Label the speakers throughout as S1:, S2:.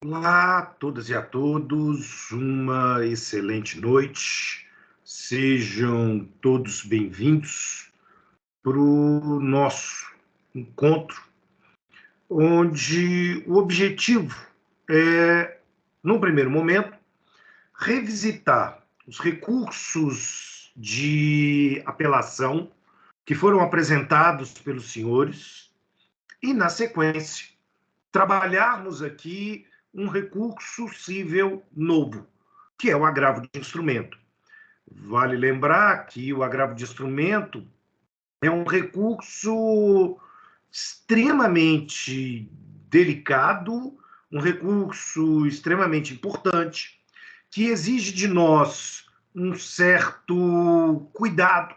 S1: Olá a todas e a todos, uma excelente noite. Sejam todos bem-vindos para o nosso encontro, onde o objetivo é, num primeiro momento, revisitar os recursos de apelação que foram apresentados pelos senhores e, na sequência, trabalharmos aqui um recurso cível novo, que é o agravo de instrumento. Vale lembrar que o agravo de instrumento é um recurso extremamente delicado, um recurso extremamente importante, que exige de nós um certo cuidado,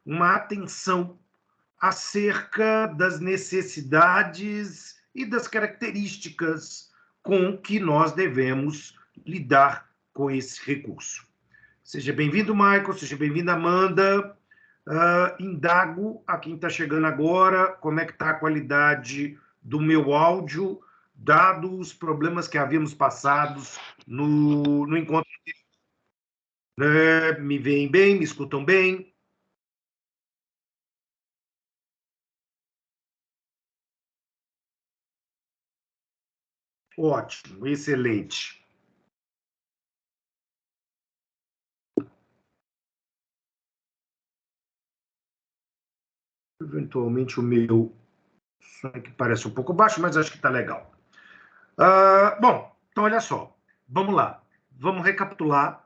S1: uma atenção acerca das necessidades e das características com que nós devemos lidar com esse recurso. Seja bem-vindo, Michael, seja bem-vinda, Amanda. Indago a quem está chegando agora como é que está a qualidade do meu áudio, dados os problemas que havíamos passados no encontro. Me veem bem, me escutam bem? Ótimo, excelente. Eventualmente o meu som aqui parece um pouco baixo, mas acho que está legal. Bom, então olha só, vamos lá. Vamos recapitular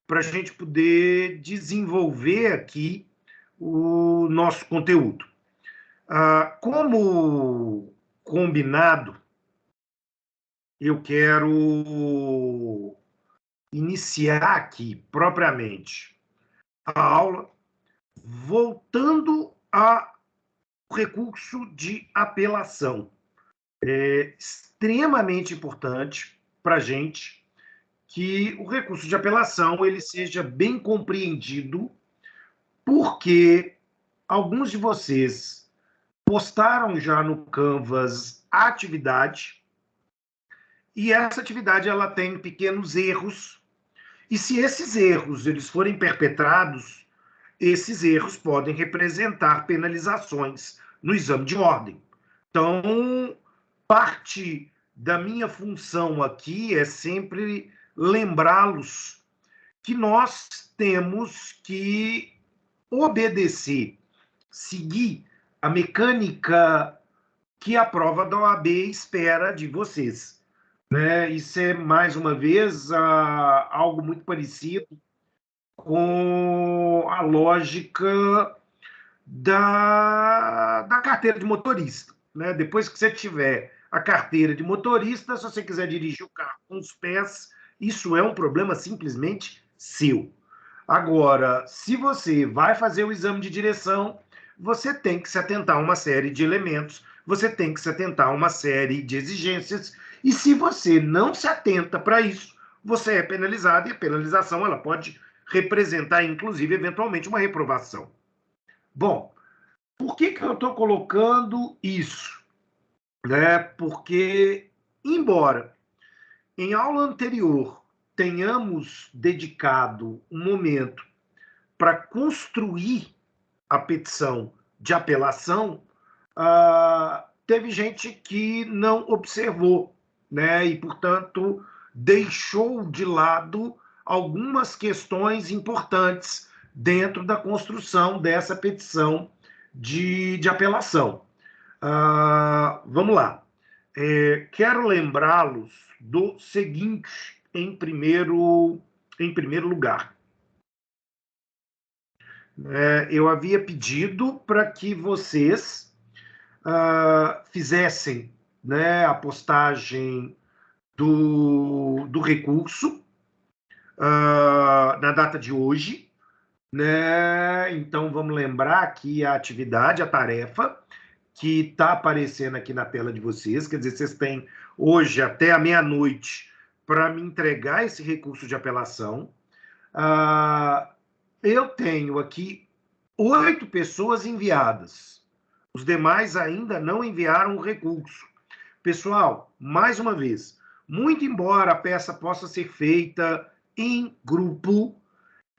S1: para a gente poder desenvolver aqui o nosso conteúdo. Como combinado, eu quero iniciar aqui propriamente a aula voltando ao recurso de apelação. É extremamente importante para a gente que o recurso de apelação ele seja bem compreendido, porque alguns de vocês postaram já no Canvas a atividade, e essa atividade ela tem pequenos erros, e se esses erros eles forem perpetrados, esses erros podem representar penalizações no exame de ordem. Então, parte da minha função aqui é sempre lembrá-los que nós temos que obedecer, seguir a mecânica que a prova da OAB espera de vocês. Né? Isso é, mais uma vez, algo muito parecido com a lógica da carteira de motorista. Né? Depois que você tiver a carteira de motorista, se você quiser dirigir o carro com os pés, isso é um problema simplesmente seu. Agora, se você vai fazer o exame de direção, você tem que se atentar a uma série de elementos, você tem que se atentar a uma série de exigências, e se você não se atenta para isso, você é penalizado, e a penalização ela pode representar, inclusive, eventualmente, uma reprovação. Bom, por que eu estou colocando isso? Né? Porque, embora em aula anterior tenhamos dedicado um momento para construir a petição de apelação, teve gente que não observou, né? E, portanto, deixou de lado algumas questões importantes dentro da construção dessa petição de apelação. Vamos lá. Quero lembrá-los do seguinte, em primeiro lugar. Eu havia pedido para que vocês fizessem, né, a postagem do recurso na data de hoje. Né? Então, vamos lembrar aqui a atividade, a tarefa, que está aparecendo aqui na tela de vocês. Quer dizer, vocês têm hoje até a meia-noite para me entregar esse recurso de apelação. Eu tenho aqui 8 pessoas enviadas. Os demais ainda não enviaram o recurso. Pessoal, mais uma vez, Muito embora a peça possa ser feita em grupo,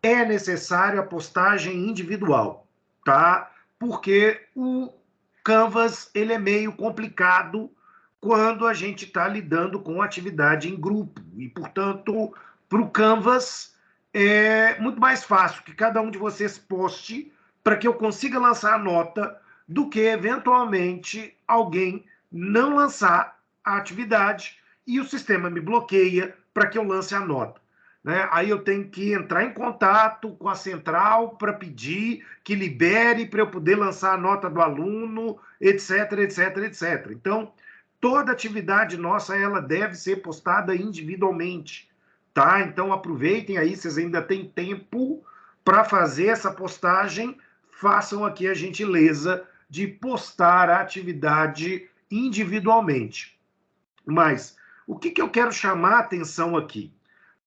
S1: é necessário a postagem individual, tá? Porque o Canvas ele é meio complicado quando a gente está lidando com atividade em grupo. E, portanto, para o Canvas é muito mais fácil que cada um de vocês poste para que eu consiga lançar a nota do que, eventualmente, alguém não lançar a atividade e o sistema me bloqueia para que eu lance a nota. Né? Aí eu tenho que entrar em contato com a central para pedir que libere para eu poder lançar a nota do aluno, etc, etc, etc. Então, toda atividade nossa ela deve ser postada individualmente, tá? Então, aproveitem aí, vocês ainda têm tempo para fazer essa postagem, façam aqui a gentileza de postar a atividade individualmente. Mas o que eu quero chamar a atenção aqui?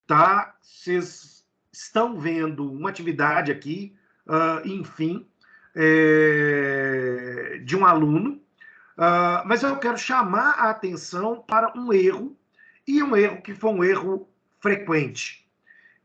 S1: Tá? Vocês estão vendo uma atividade aqui, enfim, de um aluno, mas eu quero chamar a atenção para um erro, e um erro que foi um erro frequente.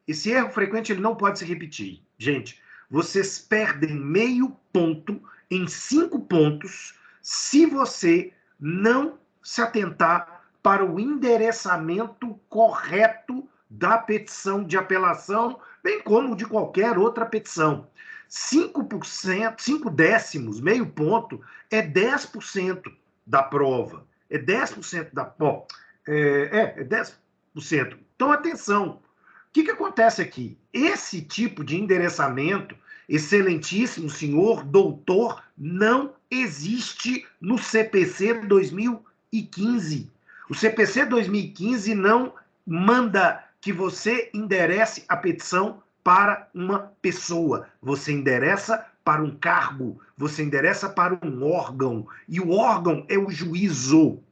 S1: Esse erro frequente ele não pode se repetir. Gente, vocês perdem meio ponto em 5 pontos se você não se atentar para o endereçamento correto da petição de apelação, bem como de qualquer outra petição. 5%, 5 décimos, meio ponto, é 10% da prova. É 10% da prova. É 10%. Então, atenção. O que acontece aqui? Esse tipo de endereçamento, excelentíssimo senhor doutor, não existe no CPC 2015. O CPC 2015 não manda que você enderece a petição para uma pessoa. Você endereça para um cargo, você endereça para um órgão, e o órgão é o juízo.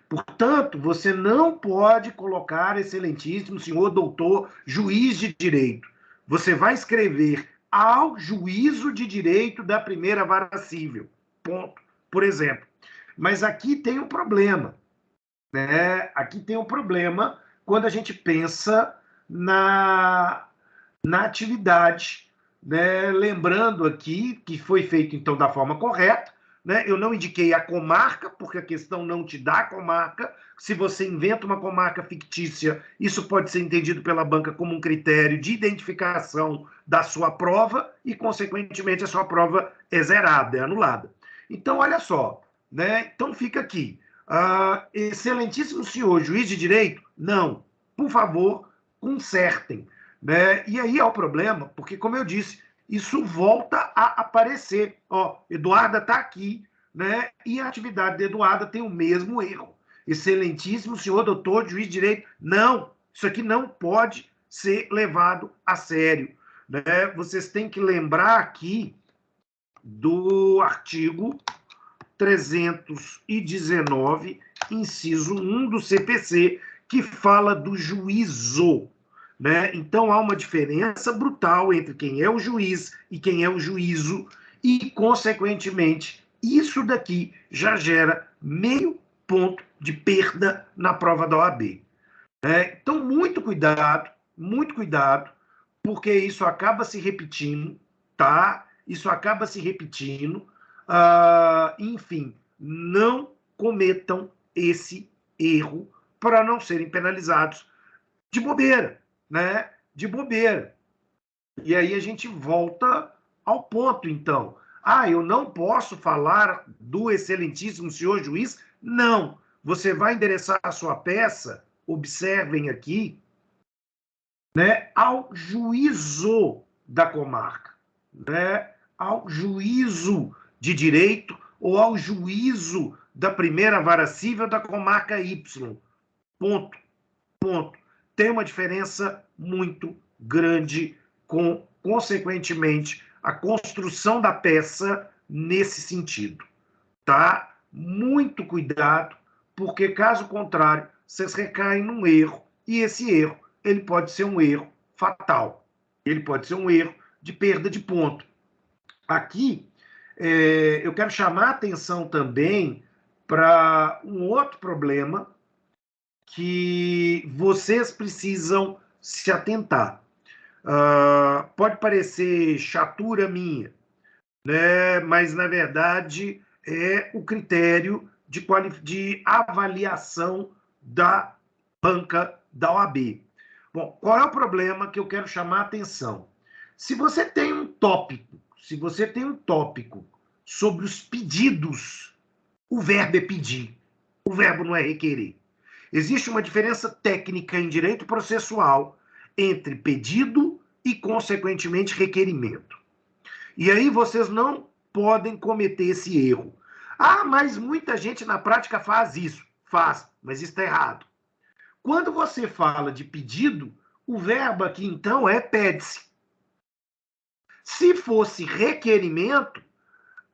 S1: Portanto, você não pode colocar excelentíssimo senhor doutor juiz de direito. Você vai escrever ao juízo de direito da primeira vara civil. Ponto. Por exemplo. Mas aqui tem um problema. Né? Aqui tem um problema quando a gente pensa na atividade. Né? Lembrando aqui que foi feito, então, da forma correta. Né? Eu não indiquei a comarca, porque a questão não te dá a comarca. Se você inventa uma comarca fictícia, isso pode ser entendido pela banca como um critério de identificação da sua prova e, consequentemente, a sua prova é zerada, é anulada. Então, olha só, né? Então fica aqui. Excelentíssimo senhor juiz de direito? Não. Por favor, consertem. Né? E aí é o problema, porque, como eu disse, isso volta a aparecer. Ó, Eduarda está aqui, né? E a atividade de Eduarda tem o mesmo erro. Excelentíssimo senhor doutor juiz de direito. Não, isso aqui não pode ser levado a sério. Né? Vocês têm que lembrar aqui do artigo 319, inciso 1 do CPC, que fala do juízo. Né? Então, há uma diferença brutal entre quem é o juiz e quem é o juízo, e, consequentemente, isso daqui já gera meio ponto de perda na prova da OAB. Então, muito cuidado, porque isso acaba se repetindo, tá? Isso acaba se repetindo. Enfim, não cometam esse erro para não serem penalizados de bobeira, né? De bobeira. E aí a gente volta ao ponto, então. Eu não posso falar do excelentíssimo senhor juiz? Não. Você vai endereçar a sua peça, observem aqui, né, ao juízo da comarca, né, ao juízo de direito ou ao juízo da primeira vara civil da comarca Y. Ponto. Ponto. Tem uma diferença muito grande com, consequentemente, a construção da peça nesse sentido. Tá? Muito cuidado, porque, caso contrário, vocês recaem num erro, e esse erro ele pode ser um erro fatal. Ele pode ser um erro de perda de ponto. Aqui, eu quero chamar a atenção também para um outro problema, que vocês precisam se atentar. Pode parecer chatura minha, né? Mas, na verdade, é o critério de avaliação da banca da OAB. Bom, qual é o problema que eu quero chamar a atenção? Se você tem um tópico sobre os pedidos, o verbo é pedir, o verbo não é requerer. Existe uma diferença técnica em direito processual entre pedido e, consequentemente, requerimento. E aí vocês não podem cometer esse erro. Ah, mas muita gente na prática faz isso. Faz, mas está errado. Quando você fala de pedido, o verbo aqui, então, é pede-se. Se fosse requerimento,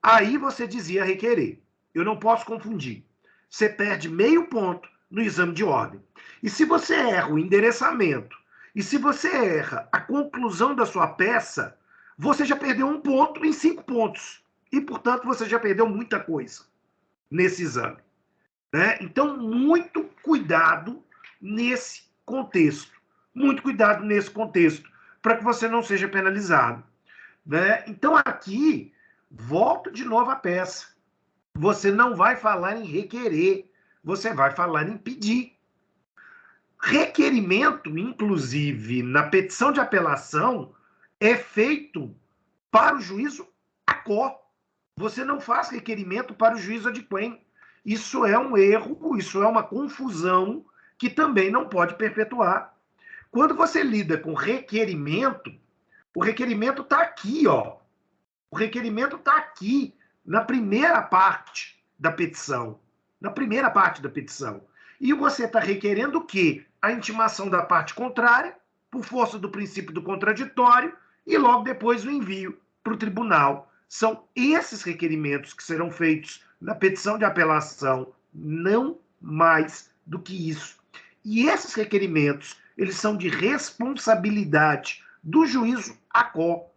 S1: aí você dizia requerer. Eu não posso confundir. Você perde meio ponto no exame de ordem. E se você erra o endereçamento, e se você erra a conclusão da sua peça, você já perdeu 1 ponto em 5 pontos. E, portanto, você já perdeu muita coisa nesse exame. Né? Então, muito cuidado nesse contexto. Muito cuidado nesse contexto, para que você não seja penalizado. Né? Então, aqui, volto de novo à peça. Você não vai falar em requerer, você vai falar em pedir. Requerimento, inclusive, na petição de apelação, é feito para o juízo ACO. Você não faz requerimento para o juízo adquem. Isso é um erro, isso é uma confusão que também não pode perpetuar. Quando você lida com requerimento, o requerimento está aqui, ó. O requerimento está aqui, na primeira parte da petição. Na primeira parte da petição. E você está requerendo o quê? A intimação da parte contrária, por força do princípio do contraditório, e logo depois o envio para o tribunal. São esses requerimentos que serão feitos na petição de apelação, não mais do que isso. E esses requerimentos, eles são de responsabilidade do juízo ACO.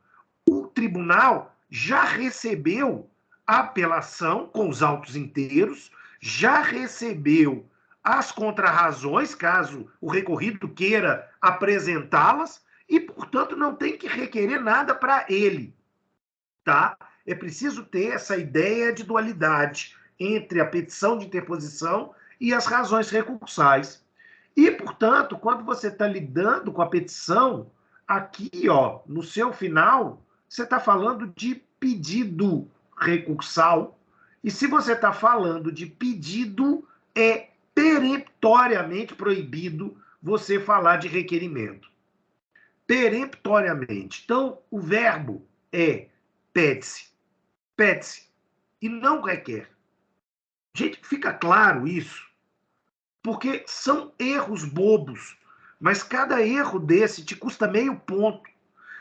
S1: O tribunal já recebeu a apelação com os autos inteiros, já recebeu as contrarrazões, caso o recorrido queira apresentá-las, e, portanto, não tem que requerer nada para ele. Tá? É preciso ter essa ideia de dualidade entre a petição de interposição e as razões recursais. E, portanto, quando você está lidando com a petição, aqui, ó, no seu final, você está falando de pedido recursal. E se você está falando de pedido, é peremptoriamente proibido você falar de requerimento. Peremptoriamente. Então, o verbo é pede-se. Pede-se. E não requer. Gente, fica claro isso. Porque são erros bobos. Mas cada erro desse te custa meio ponto.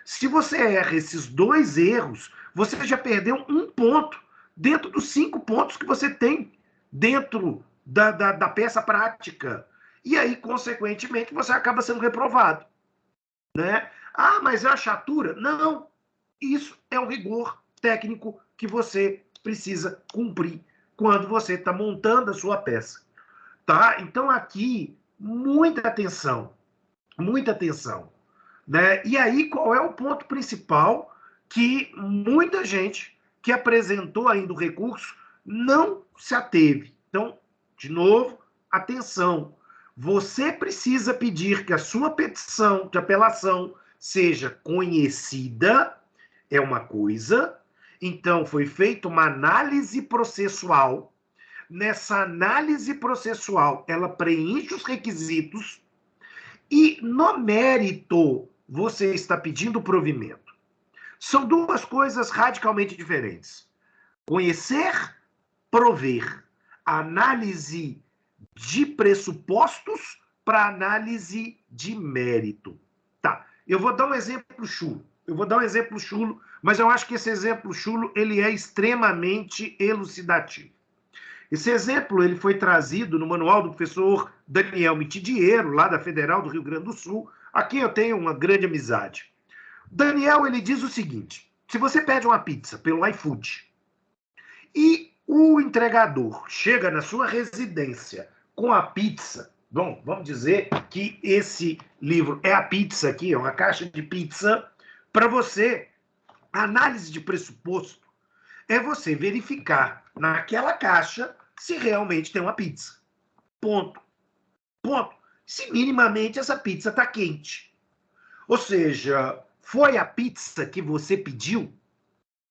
S1: Se você erra esses 2 erros, você já perdeu 1 ponto dentro dos 5 pontos que você tem dentro da peça prática. E aí, consequentemente, você acaba sendo reprovado. Né? Ah, mas é a chatura? Não. Isso é um rigor técnico que você precisa cumprir quando você está montando a sua peça. Tá? Então, aqui, muita atenção. Muita atenção. Né? E aí, qual é o ponto principal que muita gente que apresentou ainda o recurso não se ateve? Então, de novo, atenção. Você precisa pedir que a sua petição de apelação seja conhecida, é uma coisa. Então, foi feita uma análise processual. Nessa análise processual, ela preenche os requisitos e, no mérito, você está pedindo provimento. São 2 coisas radicalmente diferentes. Conhecer, prover. Análise de pressupostos para análise de mérito. Tá, eu vou dar um exemplo chulo. Mas eu acho que esse exemplo chulo ele é extremamente elucidativo. Esse exemplo ele foi trazido no manual do professor Daniel Mitidiero, lá da Federal do Rio Grande do Sul, a quem eu tenho uma grande amizade. Daniel ele diz o seguinte: se você pede uma pizza pelo iFood e o entregador chega na sua residência com a pizza Bom, vamos dizer que esse livro é a pizza aqui, é uma caixa de pizza. Para você, a análise de pressuposto é você verificar naquela caixa se realmente tem uma pizza. Ponto. Ponto. Se minimamente essa pizza está quente. Ou seja, foi a pizza que você pediu?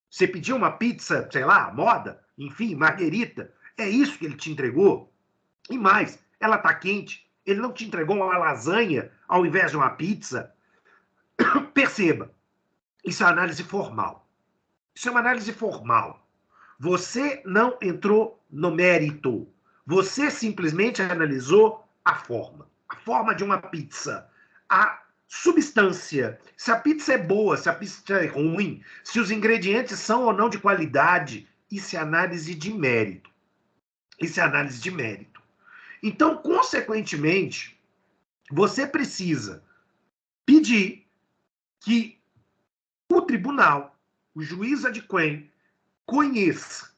S1: Você pediu uma pizza, sei lá, moda, enfim, marguerita. É isso que ele te entregou? E mais, ela está quente. Ele não te entregou uma lasanha ao invés de uma pizza? Perceba, isso é análise formal. Isso é uma análise formal. Você não entrou no mérito. Você simplesmente analisou a forma de uma pizza, a substância, se a pizza é boa, se a pizza é ruim, se os ingredientes são ou não de qualidade. Isso é análise de mérito. Isso é análise de mérito. Então, consequentemente, você precisa pedir que o tribunal, o juiz adquém, conheça,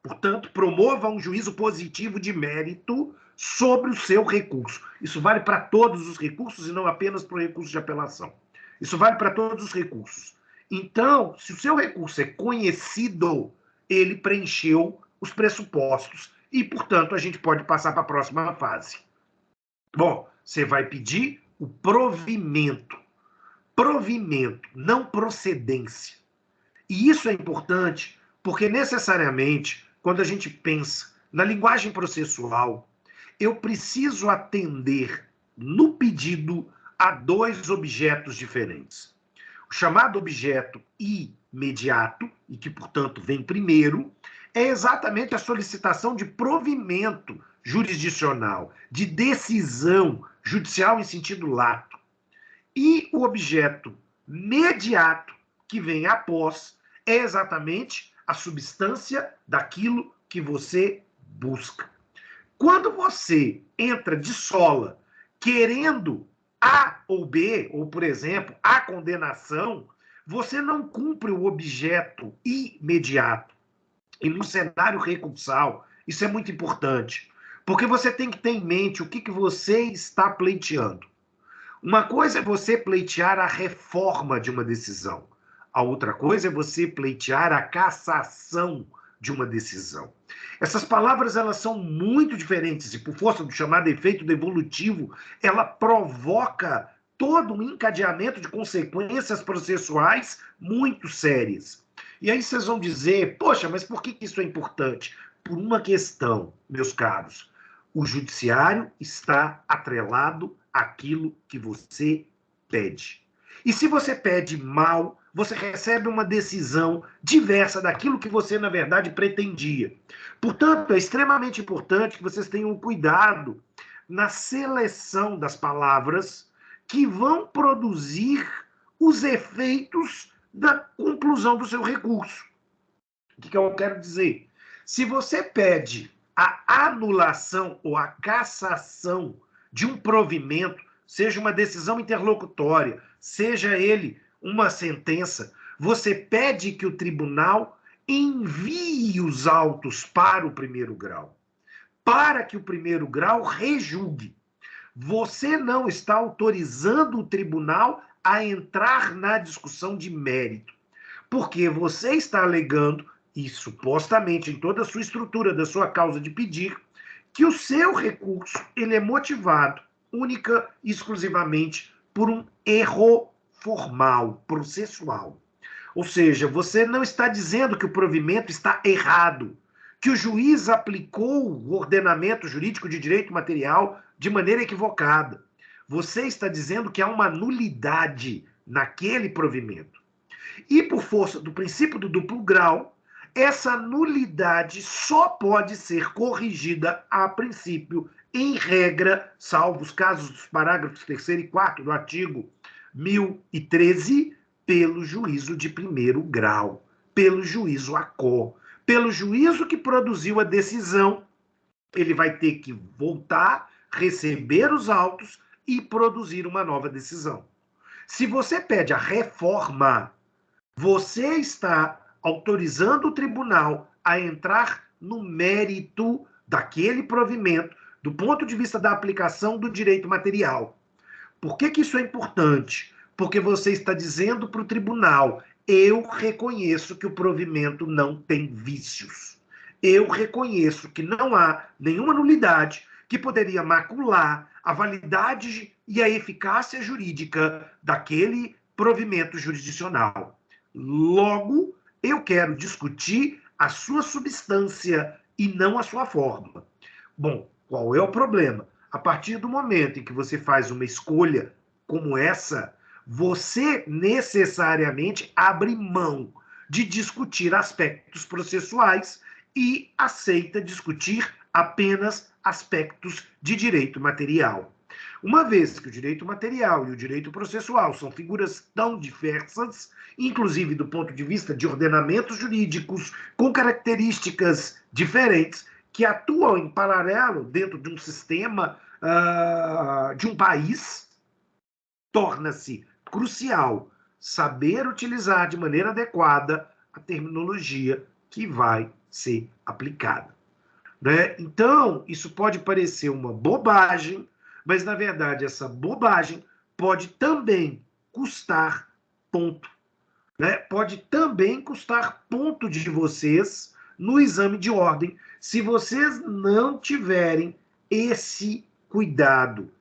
S1: portanto, promova um juízo positivo de mérito sobre o seu recurso. Isso vale para todos os recursos e não apenas para o recurso de apelação. Isso vale para todos os recursos. Então, se o seu recurso é conhecido, ele preencheu os pressupostos e, portanto, a gente pode passar para a próxima fase. Bom, você vai pedir o provimento. Provimento, não procedência. E isso é importante porque, necessariamente, quando a gente pensa na linguagem processual, eu preciso atender no pedido a dois objetos diferentes. O chamado objeto imediato, e que, portanto, vem primeiro, é exatamente a solicitação de provimento jurisdicional, de decisão judicial em sentido lato. E o objeto mediato, que vem após, é exatamente a substância daquilo que você busca. Quando você entra de sola querendo A ou B, ou, por exemplo, a condenação, você não cumpre o objeto imediato. E no cenário recursal, isso é muito importante, porque você tem que ter em mente o que você está pleiteando. Uma coisa é você pleitear a reforma de uma decisão. A outra coisa é você pleitear a cassação de uma decisão. Essas palavras, elas são muito diferentes e, por força do chamado efeito devolutivo, ela provoca todo um encadeamento de consequências processuais muito sérias. E aí vocês vão dizer, poxa, mas por que isso é importante? Por uma questão, meus caros. O judiciário está atrelado àquilo que você pede. E se você pede mal, você recebe uma decisão diversa daquilo que você, na verdade, pretendia. Portanto, é extremamente importante que vocês tenham cuidado na seleção das palavras que vão produzir os efeitos da conclusão do seu recurso. O que eu quero dizer? Se você pede a anulação ou a cassação de um provimento, seja uma decisão interlocutória, seja ele uma sentença, você pede que o tribunal envie os autos para o primeiro grau, para que o primeiro grau rejulgue. Você não está autorizando o tribunal a entrar na discussão de mérito, porque você está alegando, e supostamente em toda a sua estrutura da sua causa de pedir, que o seu recurso ele é motivado única e exclusivamente por um erro formal, processual. Ou seja, você não está dizendo que o provimento está errado, que o juiz aplicou o ordenamento jurídico de direito material de maneira equivocada. Você está dizendo que há uma nulidade naquele provimento. E por força do princípio do duplo grau, essa nulidade só pode ser corrigida a princípio, em regra, salvo os casos dos parágrafos 3º e 4º do artigo 1013, pelo juízo de primeiro grau, pelo juízo ACO, pelo juízo que produziu a decisão. Ele vai ter que voltar, receber os autos e produzir uma nova decisão. Se você pede a reforma, você está autorizando o tribunal a entrar no mérito daquele provimento do ponto de vista da aplicação do direito material. Por que isso é importante? Porque você está dizendo para o tribunal: eu reconheço que o provimento não tem vícios. Eu reconheço que não há nenhuma nulidade que poderia macular a validade e a eficácia jurídica daquele provimento jurisdicional. Logo, eu quero discutir a sua substância e não a sua forma. Bom, qual é o problema? A partir do momento em que você faz uma escolha como essa, você necessariamente abre mão de discutir aspectos processuais e aceita discutir apenas aspectos de direito material. Uma vez que o direito material e o direito processual são figuras tão diversas, inclusive do ponto de vista de ordenamentos jurídicos, com características diferentes, que atuam em paralelo dentro de um sistema de um país, torna-se crucial saber utilizar de maneira adequada a terminologia que vai ser aplicada. Né? Então, isso pode parecer uma bobagem, mas, na verdade, essa bobagem pode também custar ponto. Né? Pode também custar ponto de vocês no exame de ordem, se vocês não tiverem esse cuidado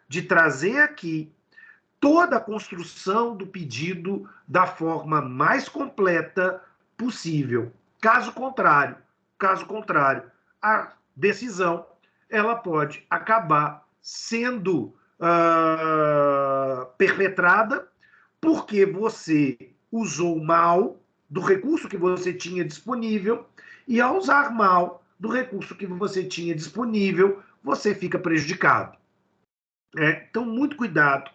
S1: de trazer aqui toda a construção do pedido da forma mais completa possível. Caso contrário, a decisão ela pode acabar sendo perpetrada porque você usou mal do recurso que você tinha disponível, e ao usar mal do recurso que você tinha disponível, você fica prejudicado. Então, muito cuidado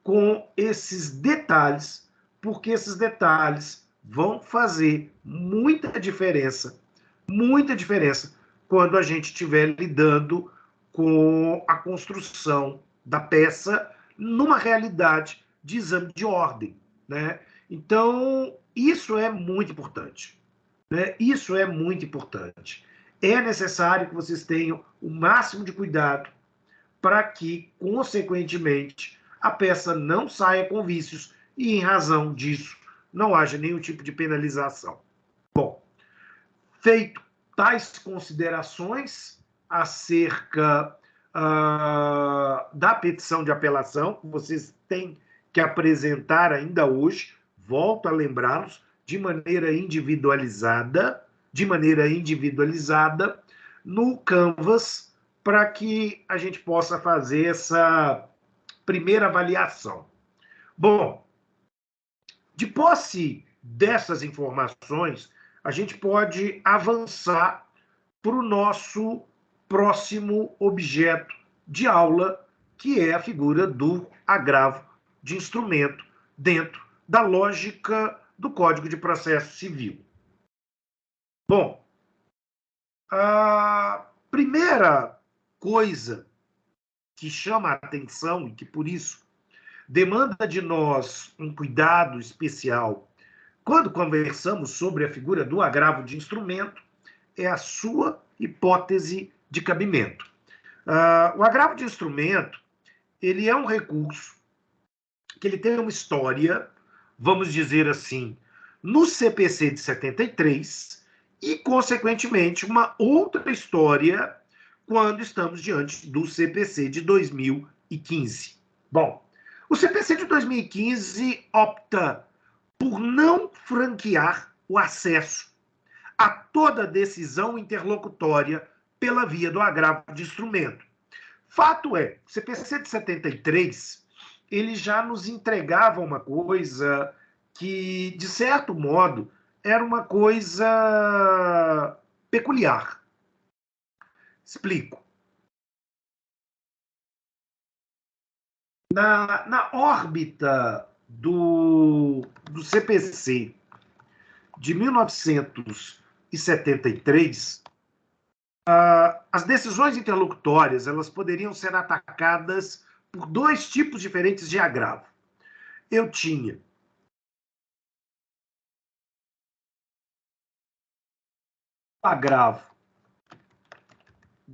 S1: com esses detalhes, porque esses detalhes vão fazer muita diferença quando a gente estiver lidando com a construção da peça numa realidade de exame de ordem, né? Então, isso é muito importante, né? Isso é muito importante. É necessário que vocês tenham o máximo de cuidado para que, consequentemente, a peça não saia com vícios e, em razão disso, não haja nenhum tipo de penalização. Bom, feito tais considerações acerca da petição de apelação, que vocês têm que apresentar ainda hoje, volto a lembrá-los, de maneira individualizada, no Canvas, para que a gente possa fazer essa primeira avaliação. Bom, de posse dessas informações, a gente pode avançar para o nosso próximo objeto de aula, que é a figura do agravo de instrumento dentro da lógica do Código de Processo Civil. Bom, a primeira coisa que chama a atenção e que, por isso, demanda de nós um cuidado especial quando conversamos sobre a figura do agravo de instrumento é a sua hipótese de cabimento. O agravo de instrumento ele é um recurso que ele tem uma história, vamos dizer assim, no CPC de 73 e, consequentemente, uma outra história quando estamos diante do CPC de 2015. Bom, o CPC de 2015 opta por não franquear o acesso a toda decisão interlocutória pela via do agravo de instrumento. Fato é, o CPC de 73 ele já nos entregava uma coisa que, de certo modo, era uma coisa peculiar. Explico. Na órbita do CPC de 1973, as decisões interlocutórias elas poderiam ser atacadas por dois tipos diferentes de agravo. Eu tinha agravo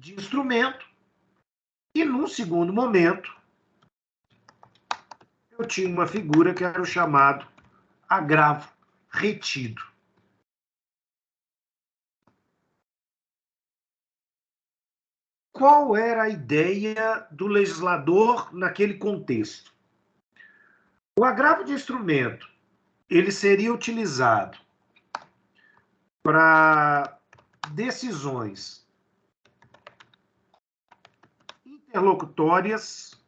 S1: de instrumento, e num segundo momento eu tinha uma figura que era o chamado agravo retido. Qual era a ideia do legislador naquele contexto? O agravo de instrumento, ele seria utilizado para decisões interlocutórias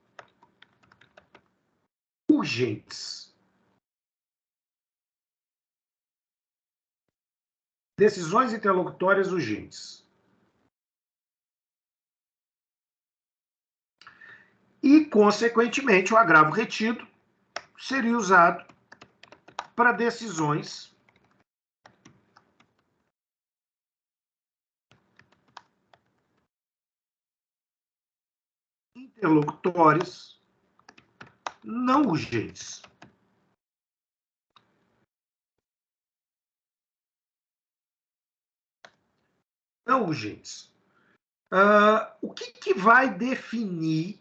S1: urgentes. Decisões interlocutórias urgentes. E, consequentemente, o agravo retido seria usado para decisões interlocutórias não urgentes. Não urgentes. O que vai definir,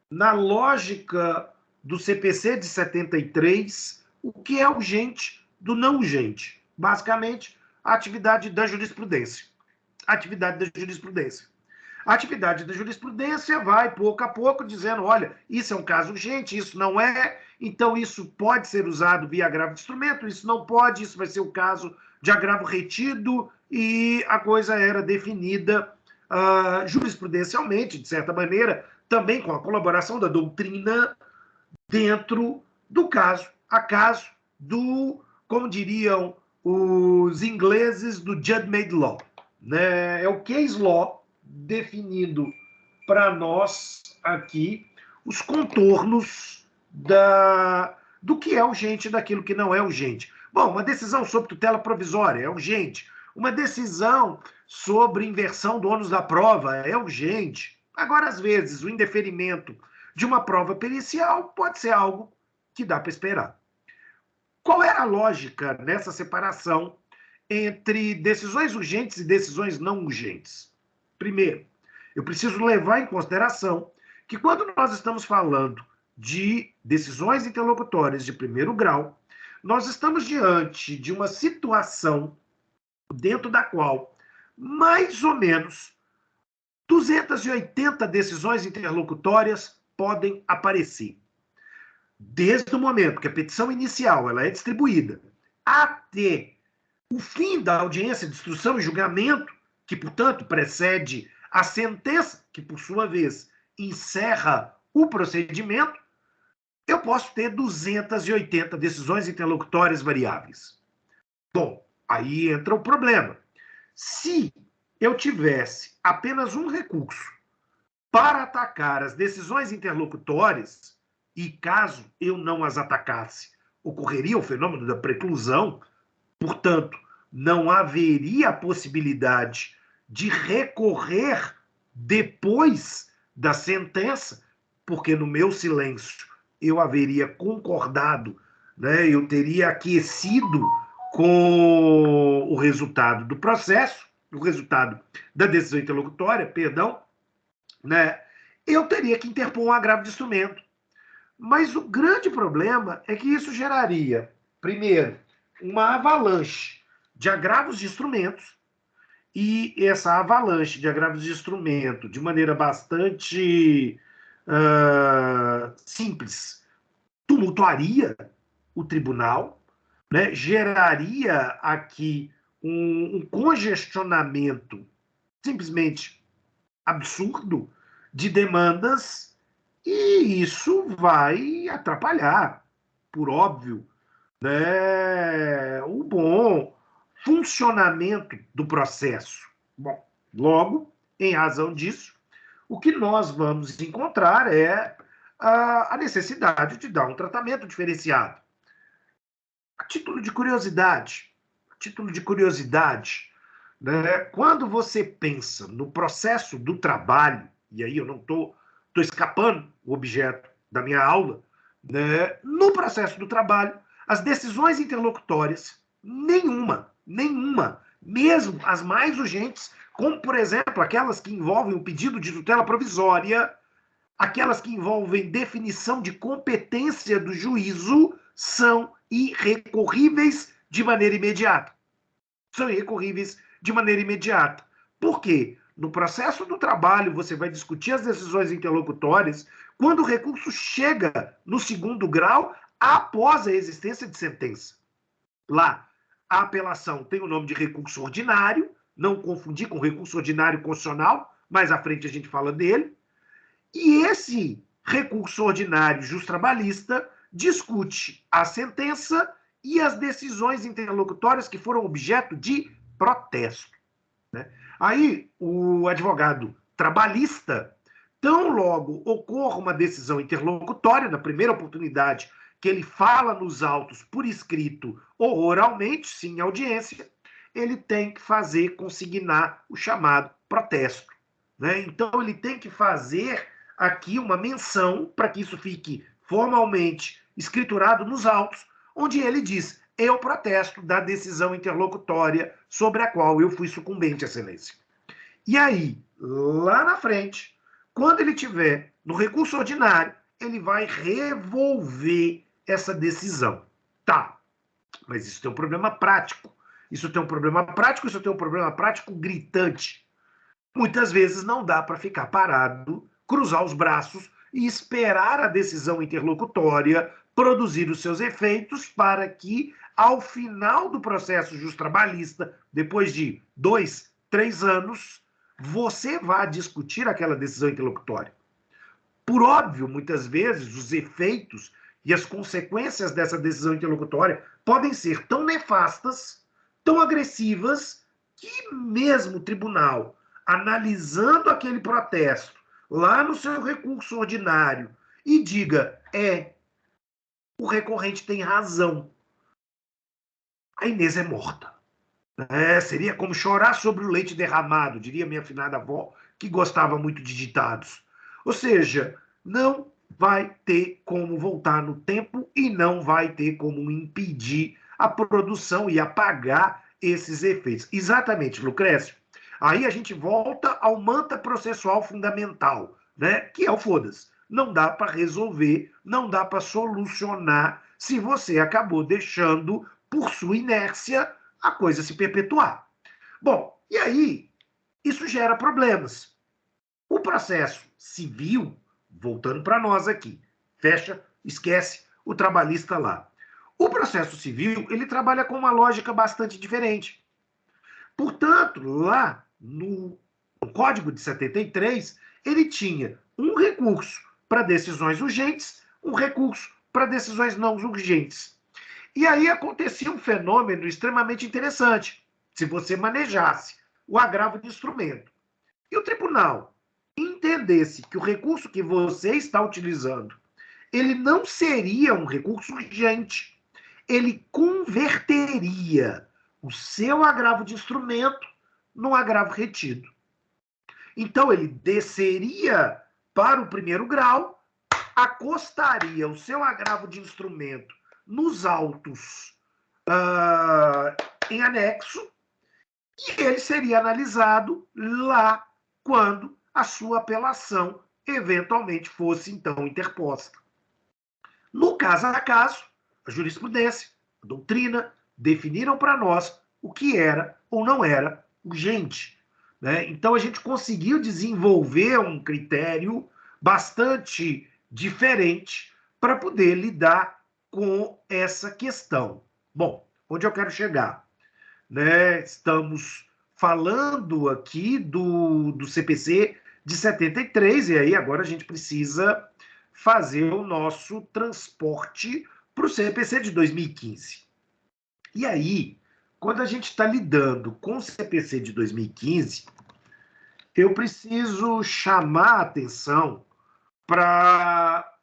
S1: na lógica do CPC de 73, o que é urgente do não urgente? Basicamente, a atividade da jurisprudência. A atividade da jurisprudência. A atividade da jurisprudência vai, pouco a pouco, dizendo, olha, isso é um caso urgente, isso não é, então isso pode ser usado via agravo de instrumento, isso não pode, isso vai ser o caso de agravo retido, e a coisa era definida jurisprudencialmente, de certa maneira, também com a colaboração da doutrina dentro do caso a caso do, como diriam os ingleses, do judge-made law. Né? É o case law definindo para nós aqui os contornos do que é urgente e daquilo que não é urgente. Bom, uma decisão sobre tutela provisória é urgente. Uma decisão sobre inversão do ônus da prova é urgente. Agora, às vezes, o indeferimento de uma prova pericial pode ser algo que dá para esperar. Qual era a lógica nessa separação entre decisões urgentes e decisões não urgentes? Primeiro, eu preciso levar em consideração que quando nós estamos falando de decisões interlocutórias de primeiro grau, nós estamos diante de uma situação dentro da qual, mais ou menos, 280 decisões interlocutórias podem aparecer. Desde o momento que a petição inicial ela é distribuída até o fim da audiência de instrução e julgamento, que, portanto, precede a sentença, que, por sua vez, encerra o procedimento, eu posso ter 280 decisões interlocutórias variáveis. Bom, aí entra o problema. Se eu tivesse apenas um recurso para atacar as decisões interlocutórias, e caso eu não as atacasse, ocorreria o fenômeno da preclusão, portanto, não haveria a possibilidade de recorrer depois da sentença, porque no meu silêncio eu haveria concordado, né, eu teria aquecido com o resultado do processo, o resultado da decisão interlocutória, perdão, né, eu teria que interpor um agravo de instrumento. Mas o grande problema é que isso geraria, primeiro, uma avalanche de agravos de instrumentos, e essa avalanche de agravos de instrumento, de maneira bastante simples, tumultuaria o tribunal, né? Geraria aqui um congestionamento simplesmente absurdo de demandas, e isso vai atrapalhar, por óbvio, né, o bom funcionamento do processo. Bom, logo, em razão disso, o que nós vamos encontrar é a necessidade de dar um tratamento diferenciado. A título de curiosidade, né, quando você pensa no processo do trabalho, e aí eu não estou escapando o objeto da minha aula, né, no processo do trabalho, as decisões interlocutórias, nenhuma, mesmo as mais urgentes, como, por exemplo, aquelas que envolvem o pedido de tutela provisória, aquelas que envolvem definição de competência do juízo, são irrecorríveis de maneira imediata. São irrecorríveis de maneira imediata. Por quê? No processo do trabalho, você vai discutir as decisões interlocutórias quando o recurso chega no segundo grau após a existência de sentença. Lá, a apelação tem o nome de recurso ordinário, não confundir com recurso ordinário constitucional, mais à frente a gente fala dele. E esse recurso ordinário justo-trabalhista discute a sentença e as decisões interlocutórias que foram objeto de protesto. Né? Aí, o advogado trabalhista, tão logo ocorra uma decisão interlocutória, na primeira oportunidade que ele fala nos autos por escrito ou oralmente, sim, em audiência, ele tem que fazer, consignar o chamado protesto. Né? Então, ele tem que fazer aqui uma menção para que isso fique formalmente escriturado nos autos, onde ele diz: eu protesto da decisão interlocutória sobre a qual eu fui sucumbente, excelência. E aí, lá na frente, quando ele tiver no recurso ordinário, ele vai revolver essa decisão. Tá, mas isso tem um problema prático. Isso tem um problema prático gritante. Muitas vezes não dá para ficar parado, cruzar os braços e esperar a decisão interlocutória produzir os seus efeitos para que, ao final do processo justo-trabalhista, depois de 2, 3 anos, você vá discutir aquela decisão interlocutória. Por óbvio, muitas vezes, os efeitos e as consequências dessa decisão interlocutória podem ser tão nefastas, tão agressivas, que mesmo o tribunal, analisando aquele protesto lá no seu recurso ordinário e diga: o recorrente tem razão, a Inês é morta. Seria como chorar sobre o leite derramado, diria minha afinada avó, que gostava muito de ditados. Ou seja, não vai ter como voltar no tempo e não vai ter como impedir a produção e apagar esses efeitos. Exatamente, Lucrécio. Aí a gente volta ao manta processual fundamental, né? Que é o foda-se. Não dá para resolver, não dá para solucionar se você acabou deixando, por sua inércia, a coisa se perpetuar. Bom, e aí isso gera problemas. O processo civil, voltando para nós aqui, fecha, esquece o trabalhista lá. O processo civil, ele trabalha com uma lógica bastante diferente. Portanto, lá no Código de 73, ele tinha um recurso para decisões urgentes, um recurso para decisões não urgentes. E aí acontecia um fenômeno extremamente interessante, se você manejasse o agravo de instrumento. E o tribunal entendesse que o recurso que você está utilizando, ele não seria um recurso urgente, ele converteria o seu agravo de instrumento num agravo retido. Então, ele desceria para o primeiro grau, acostaria o seu agravo de instrumento nos autos em anexo, e ele seria analisado lá quando a sua apelação eventualmente fosse, então, interposta. No caso a caso, a jurisprudência, a doutrina, definiram para nós o que era ou não era urgente. Né? Então, a gente conseguiu desenvolver um critério bastante diferente para poder lidar com essa questão. Bom, onde eu quero chegar? Né? Estamos falando aqui do CPC de 73, e aí agora a gente precisa fazer o nosso transporte para o CPC de 2015. E aí, quando a gente está lidando com o CPC de 2015, eu preciso chamar a atenção para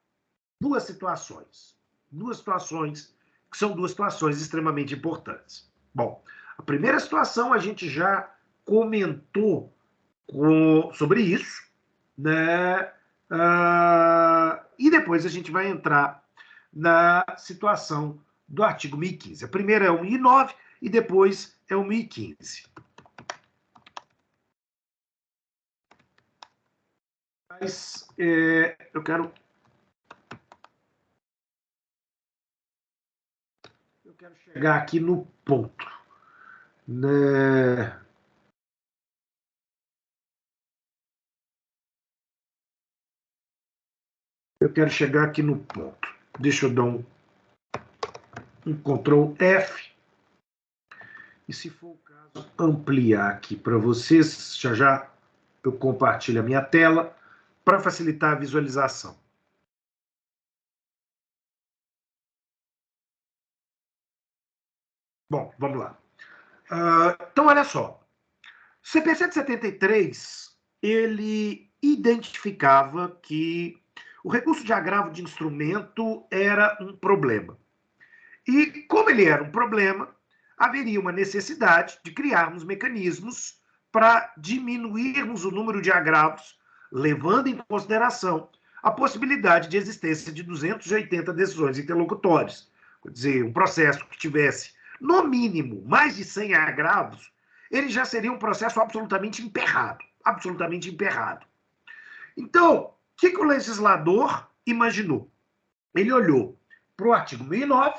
S1: duas situações. Duas situações que são duas situações extremamente importantes. Bom, a primeira situação a gente já comentou sobre isso, né? E depois a gente vai entrar na situação do artigo 1015. A primeira é o 1009 e depois é o 1015. Mas eu quero chegar aqui no ponto, né? Eu quero chegar aqui no ponto. Deixa eu dar um Ctrl F. E se for o caso, ampliar aqui para vocês. Já já eu compartilho a minha tela para facilitar a visualização. Bom, vamos lá. Então, olha só. O CPC de 73, ele identificava que o recurso de agravo de instrumento era um problema. E, como ele era um problema, haveria uma necessidade de criarmos mecanismos para diminuirmos o número de agravos, levando em consideração a possibilidade de existência de 280 decisões interlocutórias. Quer dizer, um processo que tivesse, no mínimo, mais de 100 agravos, ele já seria um processo absolutamente emperrado. Absolutamente emperrado. Então, o que o legislador imaginou? Ele olhou para o artigo 1009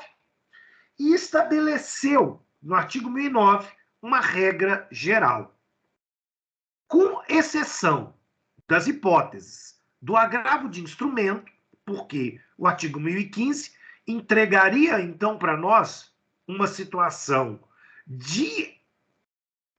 S1: e estabeleceu, no artigo 1009, uma regra geral. Com exceção das hipóteses do agravo de instrumento, porque o artigo 1015 entregaria, então, para nós uma situação de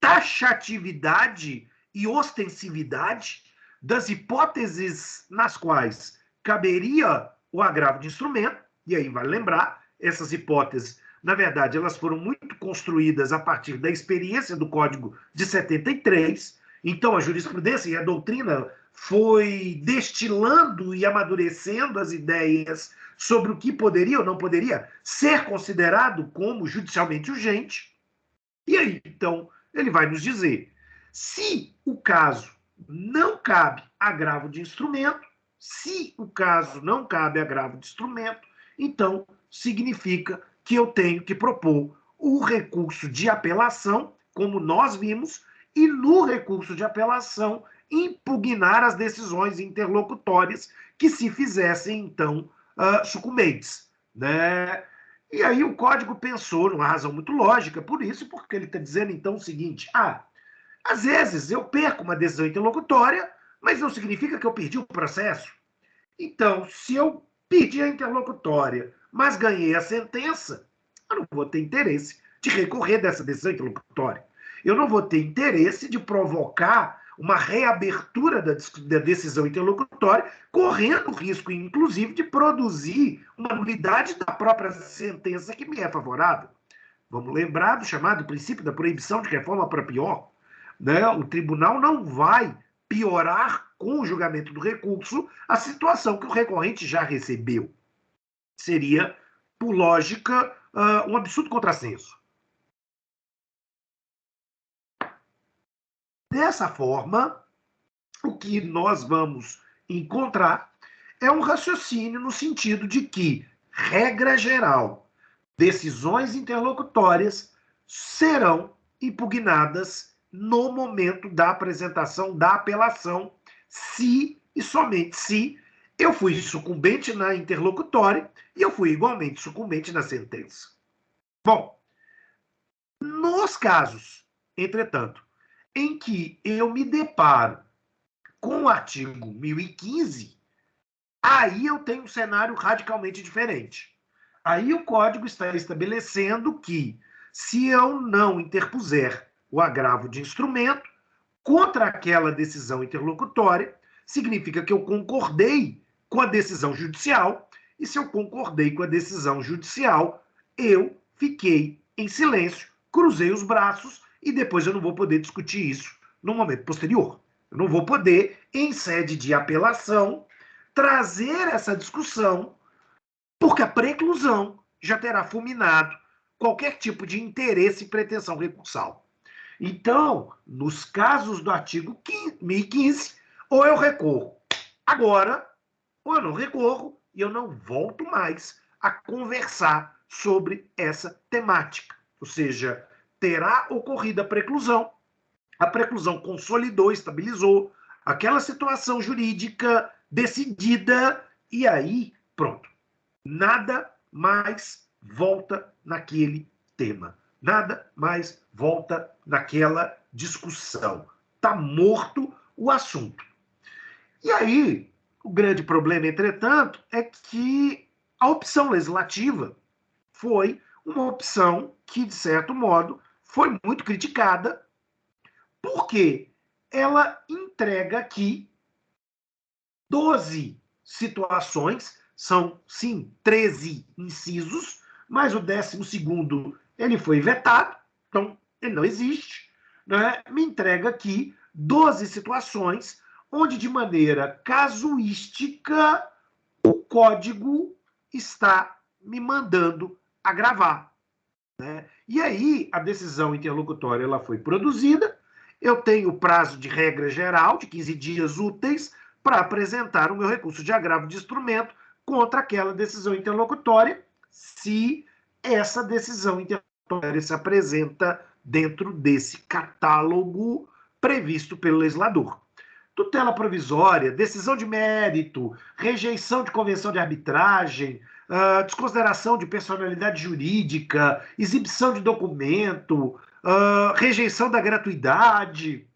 S1: taxatividade e ostensividade das hipóteses nas quais caberia o agravo de instrumento, e aí vale lembrar, essas hipóteses, na verdade, elas foram muito construídas a partir da experiência do Código de 73, então a jurisprudência e a doutrina foi destilando e amadurecendo as ideias sobre o que poderia ou não poderia ser considerado como judicialmente urgente. E aí, então, ele vai nos dizer, se o caso não cabe agravo de instrumento, se o caso não cabe agravo de instrumento, então significa que eu tenho que propor o recurso de apelação, como nós vimos, e no recurso de apelação impugnar as decisões interlocutórias que se fizessem, então, sucumbentes, né? E aí o código pensou numa razão muito lógica por isso, porque ele está dizendo então o seguinte, às vezes eu perco uma decisão interlocutória, mas não significa que eu perdi o processo. Então, se eu perdi a interlocutória, mas ganhei a sentença, eu não vou ter interesse de recorrer dessa decisão interlocutória. Eu não vou ter interesse de provocar uma reabertura da decisão interlocutória, correndo o risco, inclusive, de produzir uma nulidade da própria sentença que me é favorável. Vamos lembrar do chamado princípio da proibição de reforma para pior. Né? O tribunal não vai piorar com o julgamento do recurso a situação que o recorrente já recebeu. Seria, por lógica, um absurdo contrassenso. Dessa forma, o que nós vamos encontrar é um raciocínio no sentido de que, regra geral, decisões interlocutórias serão impugnadas no momento da apresentação da apelação, se e somente se eu fui sucumbente na interlocutória e eu fui igualmente sucumbente na sentença. Bom, nos casos, entretanto, em que eu me deparo com o artigo 1015, aí eu tenho um cenário radicalmente diferente. Aí o código está estabelecendo que, se eu não interpuser o agravo de instrumento contra aquela decisão interlocutória, significa que eu concordei com a decisão judicial, e se eu concordei com a decisão judicial, eu fiquei em silêncio, cruzei os braços e depois eu não vou poder discutir isso no momento posterior. Eu não vou poder, em sede de apelação, trazer essa discussão, porque a preclusão já terá fulminado qualquer tipo de interesse e pretensão recursal. Então, nos casos do artigo 1015, ou eu recorro agora, ou eu não recorro e eu não volto mais a conversar sobre essa temática. Ou seja, terá ocorrido a preclusão consolidou, estabilizou, aquela situação jurídica decidida, e aí, pronto. Nada mais volta naquele tema. Nada mais volta naquela discussão. Está morto o assunto. E aí, o grande problema, entretanto, é que a opção legislativa foi uma opção que, de certo modo, foi muito criticada, porque ela entrega aqui 12 situações, são, sim, 13 incisos, mas o 12º ele foi vetado, então ele não existe, né? Me entrega aqui 12 situações onde, de maneira casuística, o código está me mandando agravar. Né? E aí, a decisão interlocutória ela foi produzida, eu tenho prazo de regra geral de 15 dias úteis para apresentar o meu recurso de agravo de instrumento contra aquela decisão interlocutória, se essa decisão interlocutória se apresenta dentro desse catálogo previsto pelo legislador. Tutela provisória, decisão de mérito, rejeição de convenção de arbitragem, desconsideração de personalidade jurídica, exibição de documento, rejeição da gratuidade,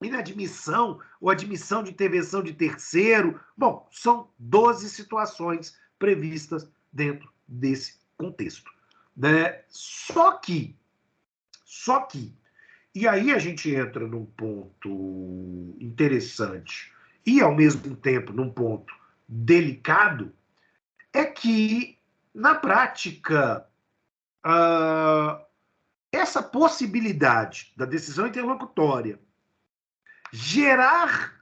S1: inadmissão ou admissão de intervenção de terceiro. Bom, são 12 situações previstas dentro desse contexto. Né? Só que, e aí a gente entra num ponto interessante e, ao mesmo tempo, num ponto delicado, é que, na prática, essa possibilidade da decisão interlocutória gerar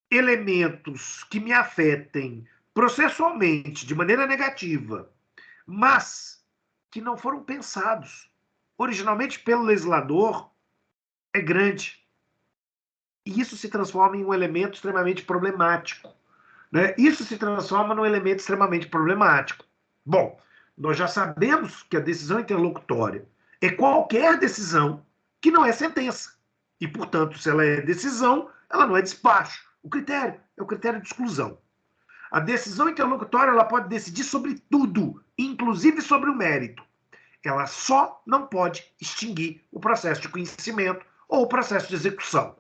S1: elementos que me afetem processualmente de maneira negativa, mas que não foram pensados originalmente pelo legislador, é grande. E isso se transforma em um elemento extremamente problemático. Né? Isso se transforma num elemento extremamente problemático. Bom, nós já sabemos que a decisão interlocutória é qualquer decisão que não é sentença. E, portanto, se ela é decisão, ela não é despacho. O critério é o critério de exclusão. A decisão interlocutória ela pode decidir sobre tudo, inclusive sobre o mérito. Ela só não pode extinguir o processo de conhecimento ou o processo de execução.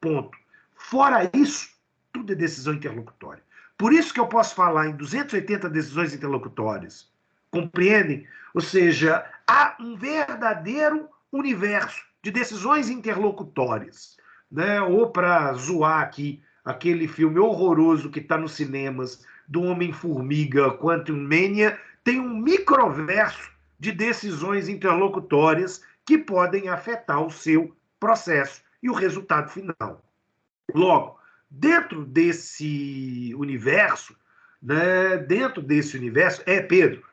S1: Ponto. Fora isso, tudo é decisão interlocutória. Por isso que eu posso falar em 280 decisões interlocutórias. Compreendem? Ou seja, há um verdadeiro universo de decisões interlocutórias. Né? Ou, para zoar aqui, aquele filme horroroso que está nos cinemas do Homem-Formiga Quantum Mania, tem um microverso de decisões interlocutórias que podem afetar o seu processo e o resultado final. Logo, dentro desse universo, né, Pedro,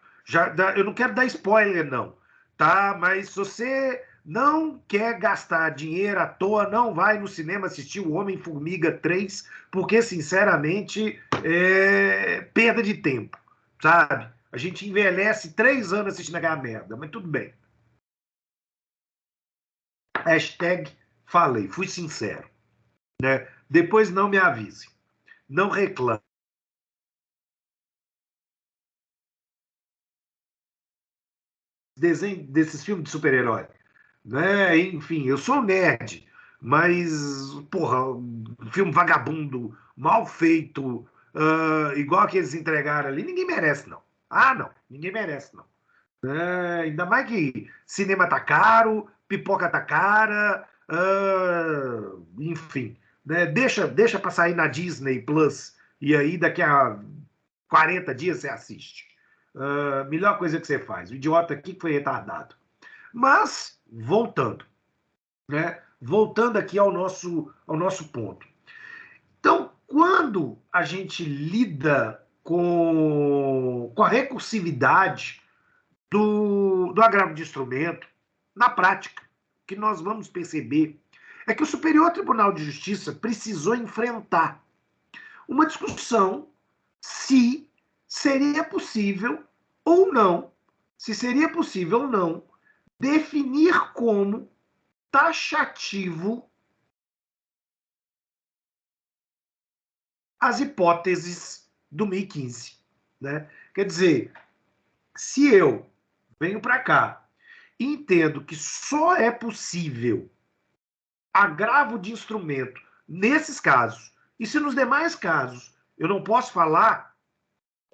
S1: eu não quero dar spoiler, não, tá? Mas se você não quer gastar dinheiro à toa, não vai no cinema assistir o Homem-Formiga 3, porque, sinceramente, é perda de tempo, sabe? A gente envelhece 3 anos assistindo aquela merda, mas tudo bem. Hashtag falei, fui sincero. Né? Depois não me avise. Não reclame. Desenho desses filmes de super-herói. Né? Enfim, eu sou nerd, mas, porra, um filme vagabundo, mal feito, igual que eles entregaram ali, ninguém merece, não. Ah, não, ninguém merece, não. Ainda mais que cinema tá caro, pipoca tá cara, enfim. Né? Deixa para sair na Disney Plus e aí daqui a 40 dias você assiste. Melhor coisa que você faz. O idiota aqui que foi retardado. Mas, voltando. Né? Voltando aqui ao nosso ponto. Então, quando a gente lida com a recursividade do agravo de instrumento, na prática, o que nós vamos perceber é que o Superior Tribunal de Justiça precisou enfrentar uma discussão se seria possível ou não, definir como taxativo as hipóteses do 1015. Né? Quer dizer, se eu venho para cá e entendo que só é possível agravo de instrumento nesses casos, e se nos demais casos eu não posso falar,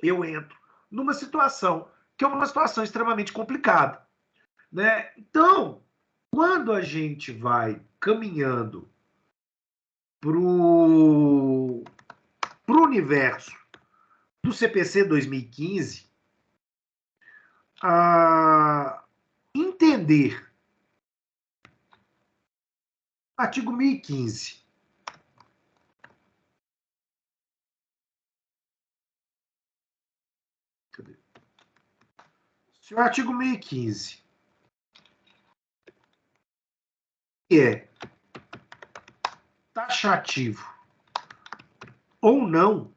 S1: eu entro numa situação que é uma situação extremamente complicada. Né? Então, quando a gente vai caminhando para o universo do CPC 2015, entender artigo 1015. Se o artigo 1015 é taxativo ou não,